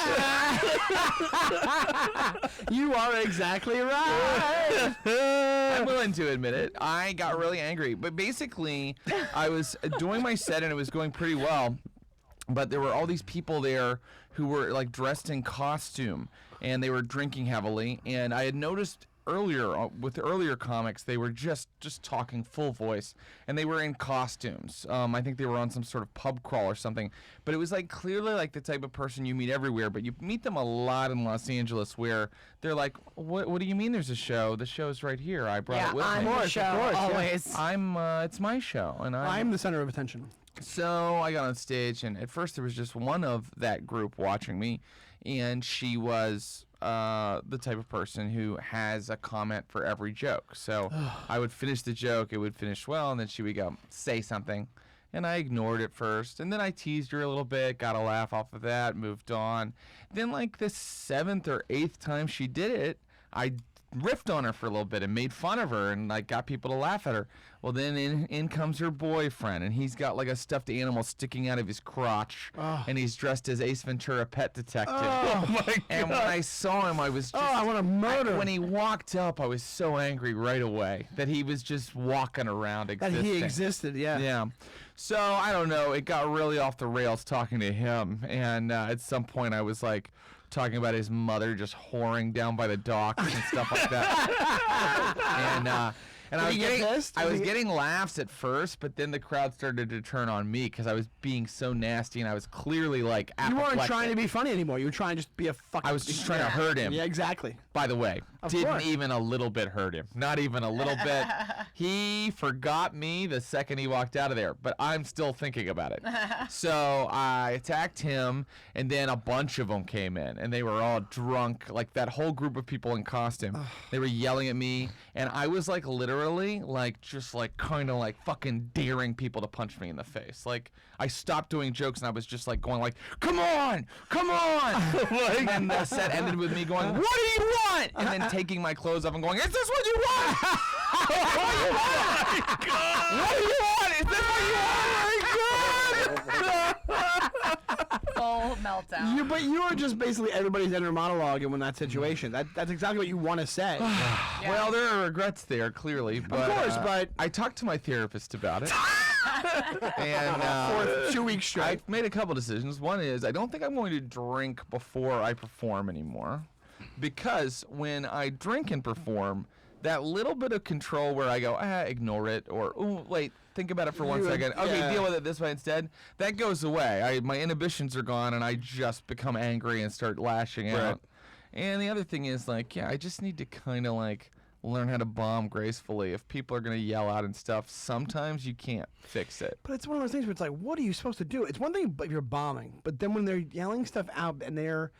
You are exactly right. I'm willing to admit it. I got really angry. But basically, I was doing my set and it was going pretty well. But there were all these people there who were like dressed in costume and they were drinking heavily. And I had noticed with earlier comics, they were just talking full voice, and they were in costumes. I think they were on some sort of pub crawl or something. But it was like clearly like the type of person you meet everywhere, but you meet them a lot in Los Angeles where they're like, what do you mean there's a show? The show's right here. I brought it with on me. the show, always. It's my show, and I'm the center of attention. So I got on stage, and at first there was just one of that group watching me, and she was the type of person who has a comment for every joke. So I would finish the joke, it would finish well, and then she would go, say something. And I ignored it first, and then I teased her a little bit, got a laugh off of that, moved on. Then like the 7th or 8th time she did it, I riffed on her for a little bit and made fun of her and like got people to laugh at her. Well, then in comes her boyfriend, and he's got like a stuffed animal sticking out of his crotch, and he's dressed as Ace Ventura, pet detective. Oh my God. And when I saw him, I was just, I want to murder. when he walked up, I was so angry right away that he was just walking around that existing. he existed, yeah. Yeah. So, I don't know, it got really off the rails talking to him, and at some point I was like talking about his mother just whoring down by the docks and stuff like that. And I was getting laughs at first, but then the crowd started to turn on me because I was being so nasty, and I was clearly like You weren't apoplectic. trying to be funny anymore. You were trying to just be a fucking... I was just trying to hurt him. Yeah, exactly. By the way, Of didn't course. even a little bit hurt him. Not even a little bit. He forgot me the second he walked out of there, but I'm still thinking about it. So I attacked him, and then a bunch of them came in, and they were all drunk, like that whole group of people in costume. They were yelling at me, and I was like literally, like just like kind of like fucking daring people to punch me in the face. Like I stopped doing jokes, and I was just like going like, come on, come on. And then the set ended with me going, what do you want? And then taking my clothes off and going, is this what you want? What do you want? What do you want? Is this what you want? Full meltdown. But you were just basically everybody's inner monologue in that situation. That's exactly what you want to say. Well, there are regrets there, clearly. But, Of course, but... I talked to my therapist about it. And For 2 weeks straight. I've made a couple decisions. One is I don't think I'm going to drink before I perform anymore, because when I drink and perform, that little bit of control where I go, ignore it, or, ooh, wait, think about it for 1 second. Okay, yeah. deal with it this way instead. That goes away. My inhibitions are gone, and I just become angry and start lashing out. And the other thing is, like, I just need to kind of, like, learn how to bomb gracefully. If people are going to yell out and stuff, sometimes you can't fix it. But it's one of those things where it's like, what are you supposed to do? It's one thing if you're bombing, but then when they're yelling stuff out and they're...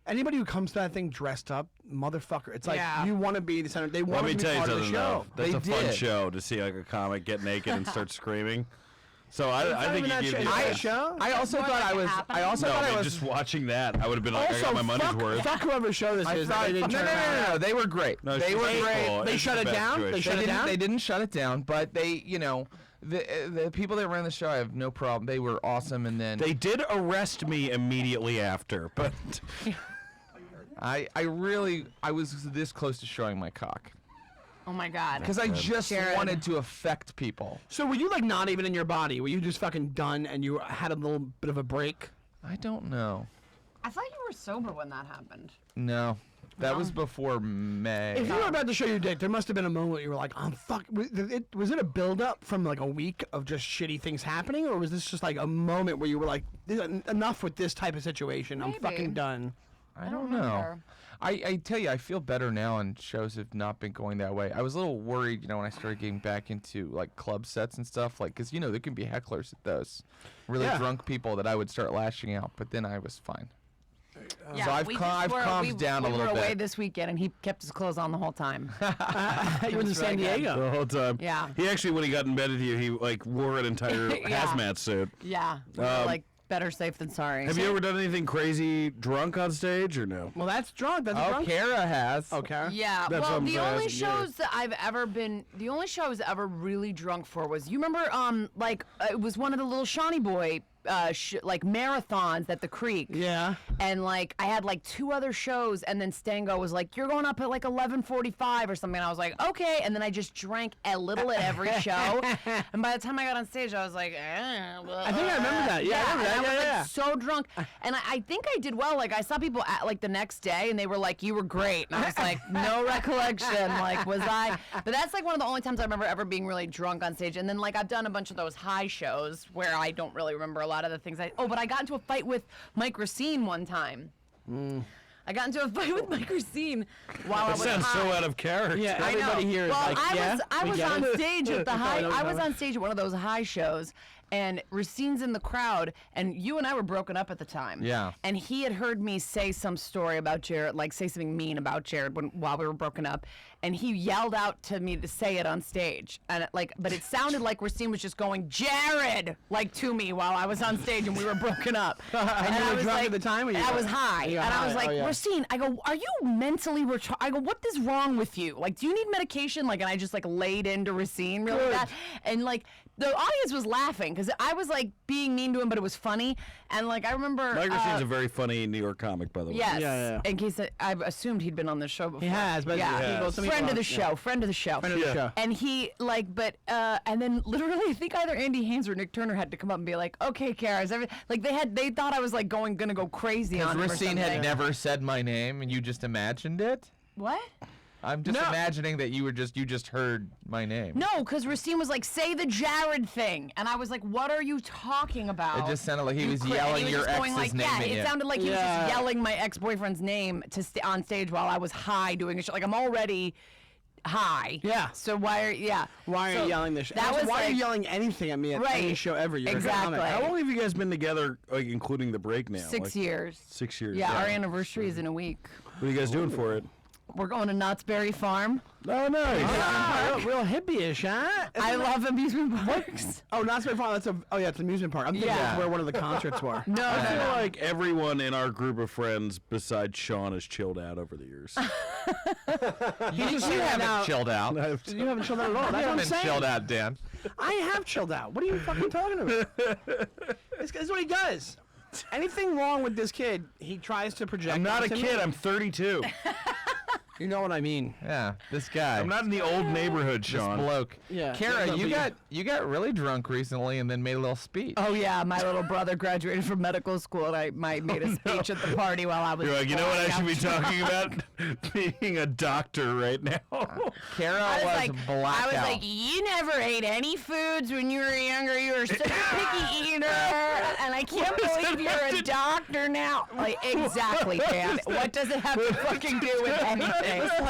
Anybody who comes to that thing dressed up, motherfucker, it's like you want to be the center. They want to be part of the show. That's They a fun did. show to see like a comic get naked and start screaming. So I think you give I you show. I also more thought like I it was. happened? I also no, thought I man, was. just watching that, I would have been like, I got my money's worth. Fuck whoever show this is. thought, They didn't turn around. no. They were great. No, they she's were faithful. great. They It's shut the it best down? Jewish. They shut it down? They didn't shut it down, but they, the people that ran the show, I have no problem. They were awesome, and then They did arrest me immediately after, but I was this close to showing my cock Oh my God. because I just Jared. wanted to affect people. So were you like not even in your body? Were you just fucking done and you had a little bit of a break? I don't know. I thought you were sober when that happened. No, that was before May. If you were about to show your dick, there must have been a moment where you were like, I'm fuck. Was it a build up from like a week of just shitty things happening, or was this just like a moment where you were like, enough with this type of situation? I'm Maybe. fucking done. I don't know. remember. I tell you, I feel better now, and shows have not been going that way. I was a little worried, when I started getting back into like club sets and stuff, like, because there can be hecklers at those, really Yeah. drunk people that I would start lashing out. But then I was fine. Yeah, So I've calmed down a we little were away bit. this weekend, and he kept his clothes on the whole time. You went to San Diego. the whole time. Yeah. He actually, when he got in bed with you, he like wore an entire Yeah. hazmat suit. Yeah. We were like, better safe than sorry. Have you ever done anything crazy drunk on stage or no? Well, that's drunk. That's drunk. Kara has. Okay. Yeah, That's what well, I'm the saying, only asking you. shows that I've ever been, the only show I was ever really drunk for was, you remember, it was one of the little Shawnee Boy like marathons at the Creek. Yeah. And like I had like 2 other shows, and then Stango was like, "You're going up at like 11:45 or something." And I was like, "Okay." And then I just drank a little at every show. And by the time I got on stage, I was like, I think I remember that. Yeah, I remember that. and I was Yeah. like so drunk, and I think I did well. Like I saw people at like the next day, and they were like, "You were great," and I was like, "No recollection." Like, was I? But that's like one of the only times I remember ever being really drunk on stage. And then like I've done a bunch of those high shows where I don't really remember a lot of the things but I got into a fight with Mike Racine one time. I got into a fight with Mike Racine while I was sounds high. so out of character. Yeah, I everybody know. here is well, like, I was get on it? stage at the high. No, I was no. on stage at one of those high shows, and Racine's in the crowd, and you and I were broken up at the time. Yeah. And he had heard me say some story about Jared, like say something mean about Jared while we were broken up, and he yelled out to me to say it on stage, and but it sounded like Racine was just going Jared like to me while I was on stage and we were broken up. And you I were was drunk like, at the time? Or you I was high, You and got I was high. like, Oh, yeah. Racine, I go, are you mentally retarded? I go, what is wrong with you? Like, do you need medication? Like, and I just like laid into Racine really Good. bad, and like the audience was laughing because I was like being mean to him, but it was funny, and like I remember. Mike Racine's a very funny New York comic, by the way. Yes. Yeah. In case I assumed he'd been on the show before. He has, but yeah. people- some people Friend of the don't- show. yeah. Friend of the show. Friend of the Yeah. show. And he and then literally I think either Andy Haynes or Nick Turner had to come up and be like, "Okay, Kara, is like they thought I was like gonna go crazy on him or Racine had something. never said my name, and you just imagined it. What? I'm just No. imagining that you just heard my name. No, because Racine was like, "Say the Jared thing," and I was like, "What are you talking about?" It just sounded like he was And yelling he was your just going ex's like, name yeah, at you. it sounded like he was Yeah. just yelling my ex-boyfriend's name on stage while I was high doing a show. Like I'm already high. Yeah. So why are Why are So you yelling this? That was why are like, you yelling anything at me at any Right. show ever? You're a Exactly. comic. How long have you guys been together, like including the break now? 6 Like, years. 6 years. Yeah, our anniversary is in a week. What are you guys doing for it? We're going to Knott's Berry Farm. Oh, nice. Real hippie-ish, huh? I love amusement parks. Oh, not Space Farm. It's an amusement park. I'm thinking Yeah. that's where one of the concerts were. No, I no, feel no. like everyone in our group of friends besides Sean has chilled out over the years. You haven't now- chilled out. You haven't chilled out at all. You That's what I'm haven't saying. chilled out, Dan. I have chilled out. What are you fucking talking about? This is what he does. Anything wrong with this kid, he tries to project. I'm not a onto me. kid. I'm 32. You know what I mean. Yeah, this guy. I'm not in the old neighborhood, this Sean. bloke. Yeah. Kara, No, you but got really drunk recently and then made a little speech. Oh yeah, my little brother graduated from medical school, and I made a speech at the party while I was. You're like, you know what I should be blacking out." talking about? Being a doctor right now. Kara I was was like, blacked I was out. like, you never ate any foods when you were younger. You were such a picky eater, and I can't believe you're a doctor now. Like, exactly, Dan. What does it have to fucking do with anything? It's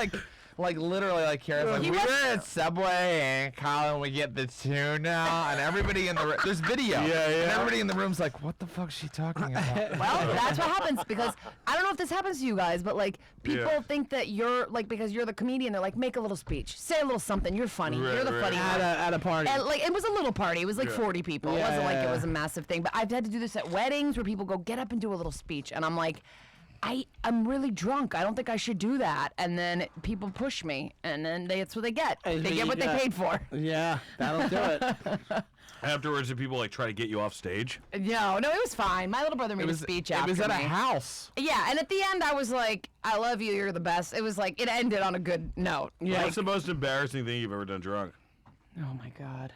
like literally, like Kara's like, He we was- were at Subway and Colin, we get the tuna, and everybody in the there's video. Yeah, yeah. And everybody in the room's like, what the fuck is she talking about? Well, that's what happens because I don't know if this happens to you guys, but like people Yeah. think that you're like because you're the comedian, they're like make a little speech, say a little something. You're funny. Right, You're the right. funny At one. a party. And like it was a little party. It was like Yeah. 40 people. It Yeah, wasn't like yeah, it was a yeah. massive thing. But I've had to do this at weddings where people go get up and do a little speech, and I'm like, I'm really drunk. I don't think I should do that. And then people push me, and then that's what they get. Hey, They you get what they got- paid for. Yeah, that'll do it. Afterwards, do people like try to get you off stage? No, it was fine. My little brother made a speech it after was at me. a house. Yeah, and at the end I was like, I love you, you're the best. It was like, it ended on a good note. Yeah. What's the most embarrassing thing you've ever done drunk? Oh my God.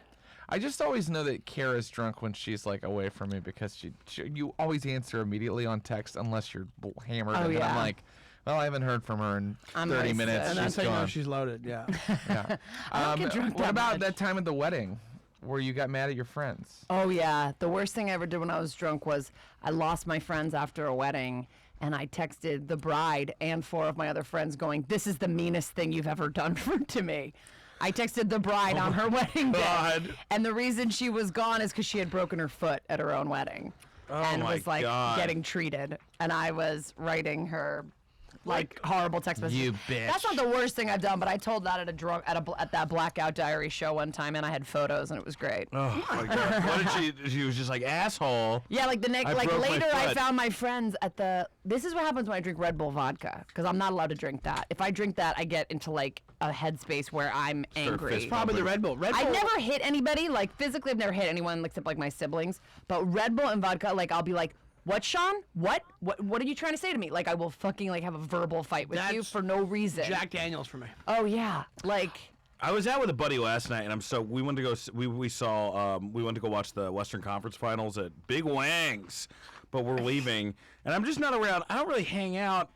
I just always know that Kara's drunk when she's like away from me because you always answer immediately on text unless you're hammered. Oh, and then I'm yeah. like, well, I haven't heard from her in I'm 30 wasted. minutes. And that's She's how you know gone. she's loaded. Yeah. Yeah. I don't get drunk what that about much. that time at the wedding where you got mad at your friends? Oh yeah, the worst thing I ever did when I was drunk was I lost my friends after a wedding, and I texted the bride and 4 of my other friends going, "This is the meanest thing you've ever done to me." I texted the bride on her wedding day, God. and the reason she was gone is because she had broken her foot at her own wedding, and my was like God. getting treated, and I was writing her like horrible text messages. You bitch. That's not the worst thing I've done, but I told that at that Blackout Diary show one time, and I had photos, and it was great. Oh my God! What did she was just like asshole. Yeah, like the next, I like broke my later, I foot. found my friends at the. This is what happens when I drink Red Bull vodka, because I'm not allowed to drink that. If I drink that, I get into like a headspace where I'm angry. fist Probably the Red Bull. I've never hit anybody, like physically I've never hit anyone except like my siblings, but Red Bull and vodka, like I'll be like, what, Sean? What are you trying to say to me? Like I will fucking like have a verbal fight with you That's for no reason. Jack Daniels for me. Oh yeah, like I was out with a buddy last night, and we went to go. We went to go watch the Western Conference Finals at Big Wang's, but we're leaving, and I'm just not around. I don't really hang out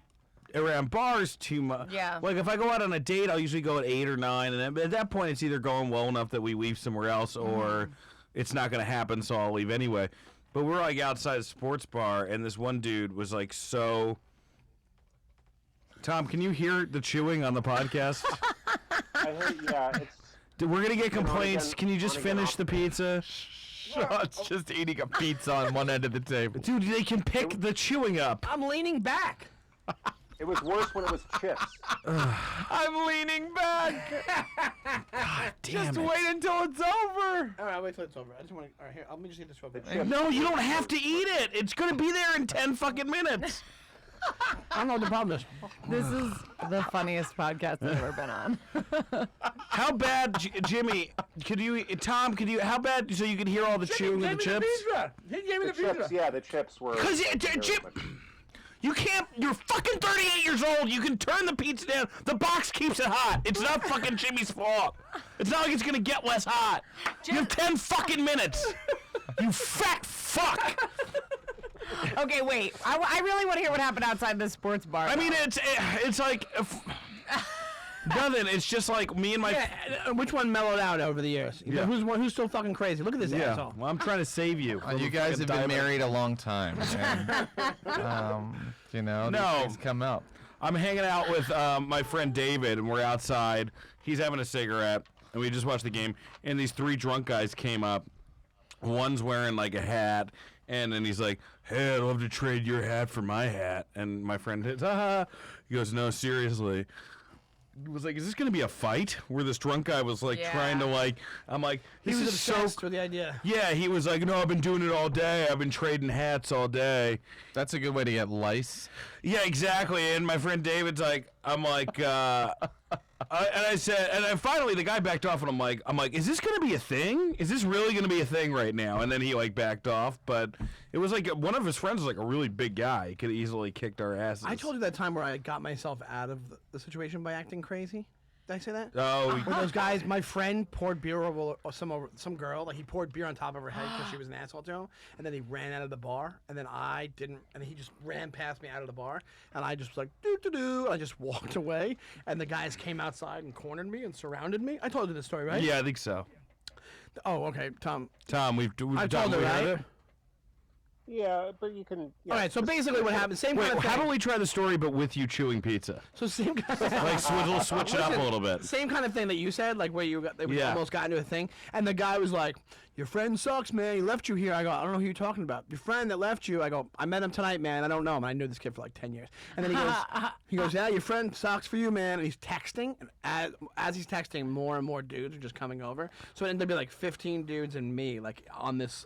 around bars too much. Yeah. Like if I go out on a date, I'll usually go at 8 or 9, and at that point, it's either going well enough that we leave somewhere else, or it's not going to happen, so I'll leave anyway. But we're like outside a sports bar, and this one dude was like so. Tom, can you hear the chewing on the podcast? I heard, yeah, it's. We're gonna get complaints. again, Can you just on again, finish off the pizza? Sean's just eating a pizza on one end of the table. Dude, they can pick the chewing up. I'm leaning back. It was worse when it was chips. I'm leaning back. Damn Just it. wait until it's over. All right, I'll wait till it's over. I just want to. All right, here. Let me just eat this real quick. No, you don't have to eat it. It's gonna be there in 10 fucking minutes. I don't know what the problem is. this is the funniest podcast I've ever been on. How bad, Jimmy? Tom? How bad? So you could hear all the chewing of the chips? He gave me The chips, yeah, the chips were. Because very Jim, much- you can't. You're fucking 38 years old. You can turn the pizza down. The box keeps it hot. It's not fucking Jimmy's fault. It's not like it's gonna get less hot. You have 10 fucking minutes. You fat fuck. Okay, wait. I really want to hear what happened outside the sports bar. I mean, it's like nothing. It's just like me and my. Yeah, which one mellowed out over the years? Yeah. Who's still fucking crazy? Look at this asshole. Well, I'm trying to save you. You guys have been married a long time. And, you know, these No. things come up. I'm hanging out with my friend David, and we're outside. He's having a cigarette, and we just watched the game. And these 3 drunk guys came up. One's wearing like a hat, and then he's like, "Hey, I'd love to trade your hat for my hat." And my friend hits, he goes, "No, seriously." He was like, "Is this gonna be a fight?" Where this drunk guy was like trying to like, I'm like, He this was is so. obsessed with the idea. Yeah, he was like, "No, I've been doing it all day. I've been trading hats all day." That's a good way to get lice. Yeah, exactly. And my friend David's like, I'm like, and I said, and then finally the guy backed off, and I'm like, is this gonna be a thing? Is this really gonna be a thing right now? And then he like backed off, but it was like one of his friends was like a really big guy. He could have easily kicked our asses. I told you that time where I got myself out of the situation by acting crazy. Did I say that? Oh, Where those guys, my friend poured beer over some girl. Like he poured beer on top of her head because she was an asshole to him, and then he ran out of the bar. And then I didn't, and he just ran past me out of the bar, and I just was like doo doo doo. I just walked away, and the guys came outside and cornered me and surrounded me. I told you this story, right? yeah, I think so. Oh, okay, Tom. Tom, we've I done told her, heard right? it? Yeah, but you can. Yeah, All right, so basically what happened, same Wait, kind of thing. how about we try the story, but with you chewing pizza? So same kind Like switch it up a little bit. Same kind of thing that you said, like where they almost got into a thing, and the guy was like, "Your friend sucks, man. He left you here." I go, "I don't know who you're talking about." Your friend that left you. I go, "I met him tonight, man. I don't know him. I knew this kid for like 10 years." And then he goes, "Yeah, your friend sucks for you, man." And he's texting, and as he's texting, more and more dudes are just coming over. So it ended up being like 15 dudes and me, like on this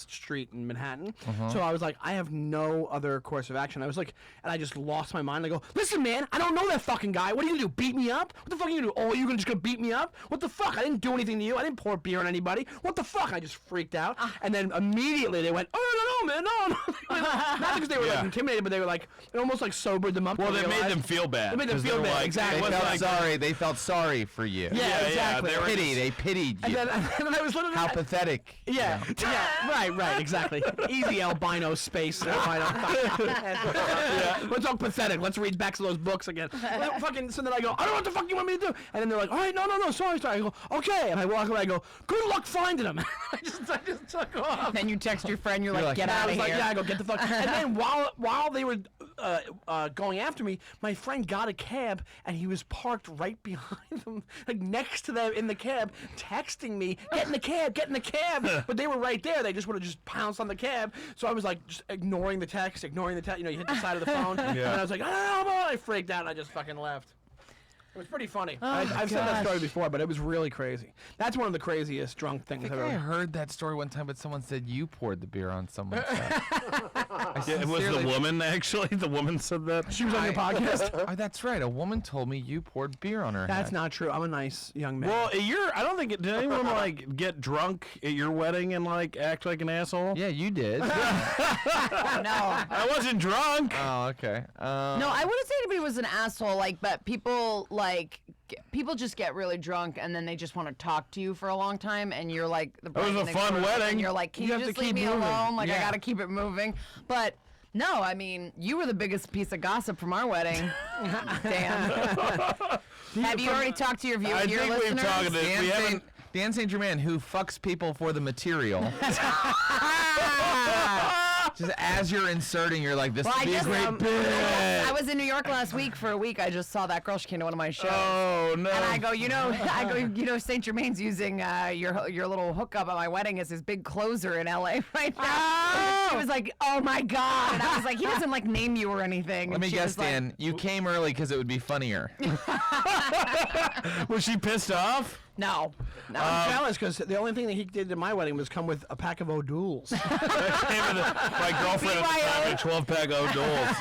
street in Manhattan. So I was like, I have no other course of action. I was like, and I just lost my mind. I go, "Listen, man, I don't know that fucking guy. What are you gonna do? Beat me up? What the fuck are you gonna do? Oh, you're just gonna beat me up? What the fuck? I didn't do anything to you. I didn't pour beer on anybody. What the fuck?" I just freaked out. And then immediately they went, "Oh, no, man, no." Not because they were like intimidated, but they were like, it almost like sobered them up. Well, to they made realize- them feel bad. They made them 'cause feel they were bad, like, exactly. it They wasn't felt like- sorry. They felt sorry for you. Yeah, exactly. they were They pitied you. And then I was literally How pathetic. Yeah, right, exactly. Easy albino space. Albino. Let's talk pathetic. Let's read back to those books again. So then I go, "I don't know what the fuck you want me to do." And then they're like, "All right, no, sorry." I go, "Okay," and I walk away. I go, "Good luck finding him." I just took off. Then you text your friend. You're like, like, get And I out was of like, here. "Yeah," I go, "Get the fuck." And then while they were going after me, my friend got a cab and he was parked right behind them, like next to them in the cab, texting me, "Get in the cab, get in the cab." But they were right there. They just would have just pounced on the cab. So I was like just ignoring the text. You hit the side of the phone. And I was like, "Oh!" I freaked out and I just fucking left. It was pretty funny. I've said that story before, but it was really crazy. That's one of the craziest drunk things I've ever. I heard that story one time, but someone said you poured the beer on someone's head. It was the woman, actually. The woman said that. She was on your podcast? Oh, that's right. A woman told me you poured beer on her head. That's not true. I'm a nice young man. Well, I don't think, did anyone, like, get drunk at your wedding and, like, act like an asshole? Yeah, you did. No. I wasn't drunk. Oh, okay. No, I wouldn't say anybody was an asshole, like, but people, people just get really drunk and then they just want to talk to you for a long time and you're like, it was a fun wedding. And you're like, can you just leave me alone? Like, I gotta keep it moving. But no, I mean, you were the biggest piece of gossip from our wedding. Dan. Have you already talked to your I think listeners? we've talked to we haven't. Dan St. Germain, who fucks people for the material. Just as you're inserting, you're like, this would be a great bit. I was in New York last week for a week. I just saw that girl. She came to one of my shows. Oh, no. And I go, St. Germain's using your little hookup at my wedding as his big closer in LA right now. Oh. She was like, oh my God. And I was like, he doesn't like name you or anything. Let me guess, Dan, you came early because it would be funnier. Was she pissed off? No. I'm jealous because the only thing that he did at my wedding was come with a pack of O'Douls. My girlfriend had a 12-pack O'Douls.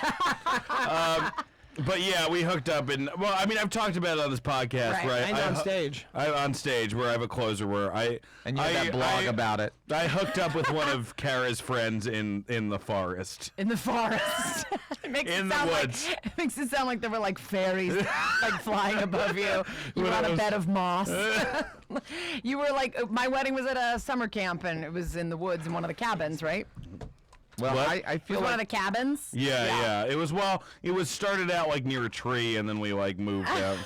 But yeah, we hooked up, and well, I mean, I've talked about it on this podcast, right? And on stage. On stage, where I have a closer where and you had that blog about it. I hooked up with one of Kara's friends in the forest. In the forest. It makes in it the sound woods. Like, it makes it sound like there were like fairies like flying above you. You were on a bed of moss. You were like, my wedding was at a summer camp, and it was in the woods in one of the cabins, right? Well, I feel like one of the cabins. Yeah. It was started out like near a tree, and then we like moved out.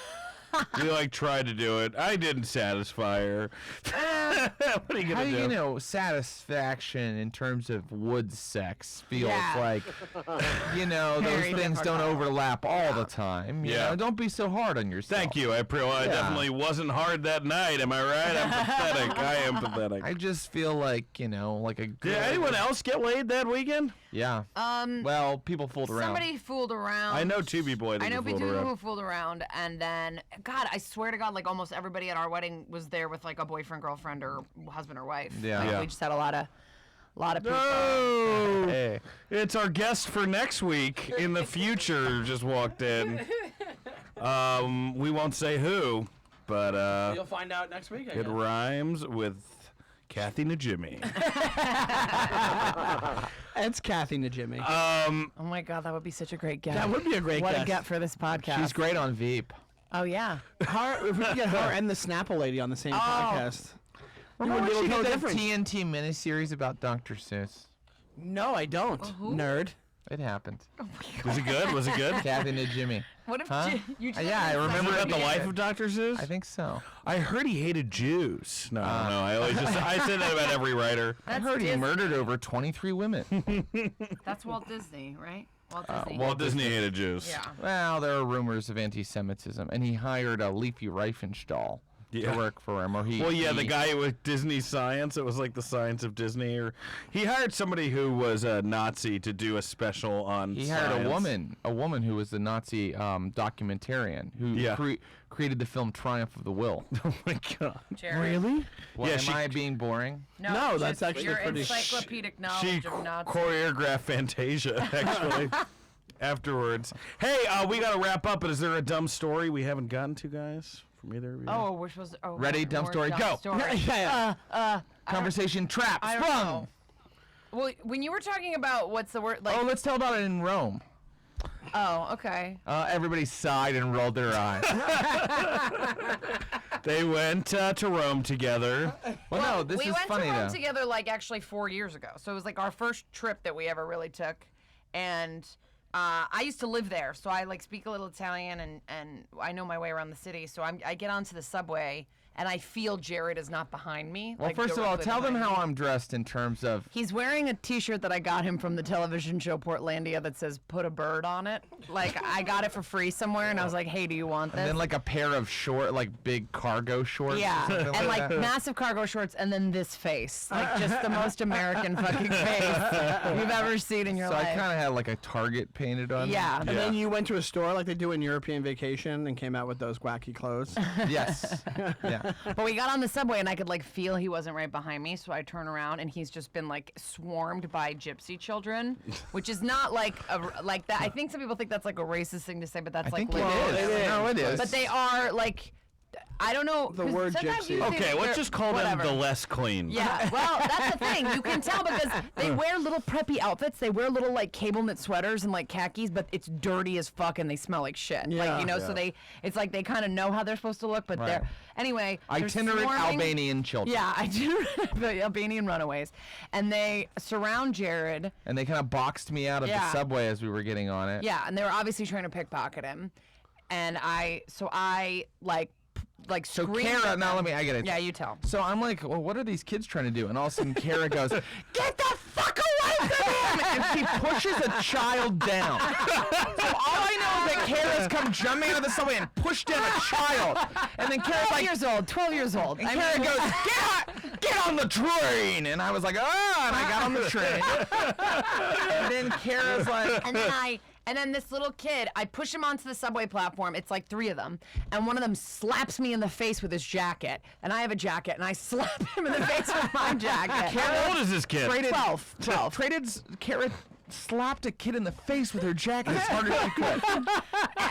We like tried to do it. I didn't satisfy her. What are you gonna do? How do you know satisfaction in terms of wood sex feels like? Those things don't overlap all the time. You know? Don't be so hard on yourself. Thank you. I definitely wasn't hard that night. Am I right? I'm pathetic. I am pathetic. I just feel like like a. Did anyone else get laid that weekend? Yeah. Well, people fooled around. Somebody fooled around. I know two people. I know people who fooled around, and then God, I swear to God, like almost everybody at our wedding was there with like a boyfriend, girlfriend, or husband or wife. Yeah. We just had a lot of people. No! Hey. It's our guest for next week in the future just walked in. We won't say who, but You'll find out next week. it rhymes with Kathy Najimy. It's Kathy Najimy. Oh my God, that would be such a great get. That would be a great What guest. a get for this podcast. She's great on Veep. Oh yeah. If we could get her and the Snapple lady on the same podcast. Remember when she did that difference. TNT miniseries about Dr. Seuss? No, I don't. Nerd. It happened. Was it good? Was it good? Kathy Najimy. What if Huh? you just Yeah, I remember About the it. life of Dr. Seuss? I think so. I heard he hated Jews. No. I say that about every writer. I heard he murdered over 23 women. That's Walt Disney, right? Walt Disney hated Jews. Yeah. Well, there are rumors of anti-Semitism, and he hired a Leafy Riefenstahl to work for him. The guy with Disney Science. It was like the science of Disney. Or he hired somebody who was a Nazi to do a special on. He science. hired a woman who was the Nazi documentarian who created the film Triumph of the Will. Oh my God! Really? What, Yeah, am I being boring? No, that's actually your pretty. encyclopedic She knowledge of Nazi. choreographed Fantasia actually. Afterwards, hey, we gotta wrap up. But is there a dumb story we haven't gotten to, guys? From either of you? Oh, we're supposed to. Oh, Ready? Dumb story, go. Conversation trap. I don't Sprung. know. Well, when you were talking about what's the word like? Oh, let's tell about it in Rome. Oh, okay. Everybody sighed and rolled their eyes. They went to Rome together. Well, no, this we is went funny to Rome though. together like actually 4 years ago. So it was like our first trip that we ever really took, and I used to live there, so I like speak a little Italian and I know my way around the city. So I get onto the subway and I feel Jared is not behind me. Well, like, first of all, directly tell them behind how me. I'm dressed in terms of. He's wearing a T-shirt that I got him from the television show Portlandia that says "Put a bird on it." Like I got it for free somewhere, and I was like, "Hey, do you want this?" And then like a pair of big cargo shorts. Yeah, or something and like that. massive cargo shorts, and then this face, like just the most American fucking face you've ever seen in your So life. I kind of had like a Target painted on. Yeah. And then you went to a store like they do in European Vacation and came out with those wacky clothes. Yes. Yeah. But we got on the subway, and I could like feel he wasn't right behind me, so I turn around, and he's just been like swarmed by gypsy children, which is not like like that. I think some people think that's like a racist thing to say, but that's I like think it legit. is. No, it is. But they are like, I don't know. The 'cause word sometimes gypsy. you think Okay, let's they're- just call whatever. them the less clean. Yeah, well, that's the thing. You can tell because they wear little preppy outfits. They wear little like cable knit sweaters and like khakis, but it's dirty as fuck and they smell like shit. Yeah. Like, you know, so it's like they kind of know how they're supposed to look, but Right. they're anyway. they're Itinerant swarming- Albanian children. Yeah, itinerant Albanian runaways, and they surround Jared. And they kind of boxed me out of the Yeah. subway as we were getting on it. Yeah, and they were obviously trying to pickpocket him, and I So screamed Kara, at now them. I get it. Yeah, you tell. So I'm like, well, what are these kids trying to do? And all of a sudden, Kara goes, "Get the fuck away from him!" And she pushes a child down. So all I know is that Kara's come jumping out of the subway and pushed down a child. And then Kara's 12 like, years old. 12 years old. and I Kara mean- goes, get on the train. And I was like, oh, and I got on the train. And then Kara's like, And then this little kid, I push him onto the subway platform. It's like 3 of them. And one of them slaps me in the face with his jacket. And I have a jacket. And I slap him in the face with my jacket. How old is this kid? 12. Kara slapped a kid in the face with her jacket as hard as she could.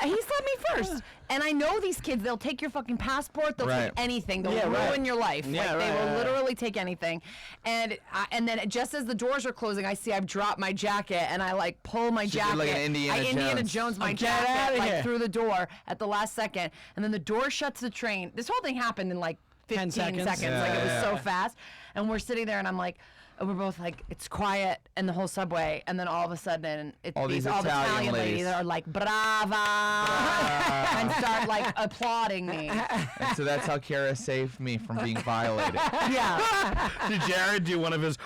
He slapped me first. And I know these kids, they'll take your fucking passport. They'll Right. take anything. They'll Yeah, ruin right. your life. Yeah, like, they right, will right. literally take anything. And then just as the doors are closing, I see I've dropped my jacket. And I like pull my She did jacket. like an Indiana I Indiana Jones. Jones my Get outta jacket here. like through the door at the last second. And then the door shuts the train. This whole thing happened in like 15 seconds. seconds. Yeah, Like it was yeah, so yeah. fast. And we're sitting there and I'm like, we're both like, it's quiet in the whole subway. And then all of a sudden, All these the Italian Italian ladies ladies. are like, brava, and start like applauding me. And so that's how Kara saved me from being violated. Yeah. Did Jared do one of his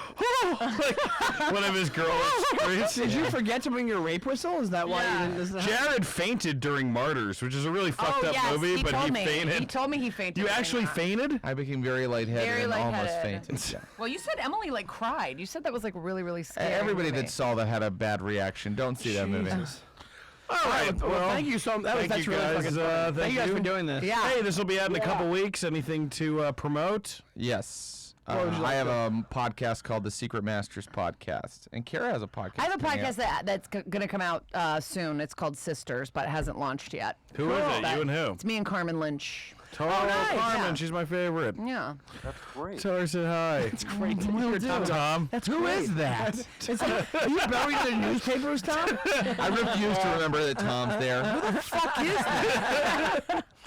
like, one of his girl screams? Did you forget to bring your rape whistle? Is that why Yeah. you didn't? Is that Jared fainted during Martyrs, which is a really fucked Oh up yes, movie, he but told he me. fainted. He told me he fainted. You during actually that. fainted? I became very lightheaded Very and almost lightheaded. fainted. Yeah. Well, you said Emily like cried. You said that was like really, really scary. Everybody movie. that saw that had a bad reaction. Don't see that movie. All right. Well, thank you so much. thank That's you really guys. fucking fun. Thank you guys for doing this. Yeah. Hey, this will be out in a couple weeks. Anything to promote? Yes. What would you I like have to- a podcast called the Secret Masters Podcast, and Kara has a podcast. I have a coming podcast out. that's going to come out soon. It's called Sisters, but it hasn't launched yet. Who is it? But You and who? It's me and Carmen Lynch. Oh, nice. Carmen. Yeah. She's my favorite. Yeah. That's great. Tell her I said hi. It's Great. Tom. Who is that? Are you buried in the newspapers, Tom? I refuse to remember that Tom's there. Who the fuck is that?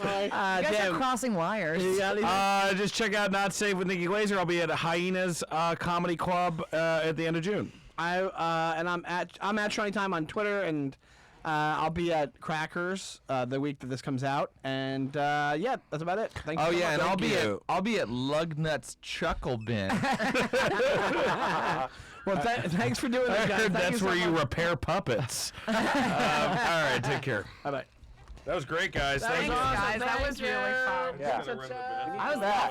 You guys are crossing wires. Just check out Not Safe with Nikki Glazer. I'll be at Hyenas Comedy Club at the end of June. I'm at Shiny Time on Twitter, and I'll be at Crackers the week that this comes out, and yeah, that's about it. Thank you. Oh so yeah, much. and I'll be at Lugnut's Chuckle Bin. Well, thanks for doing I this, guys. heard Thank that's you where so you much. repair puppets. All right, take care. Bye bye. That was great, guys. Thank Thanks, you. guys. That was really fun. Yeah. I was laughing.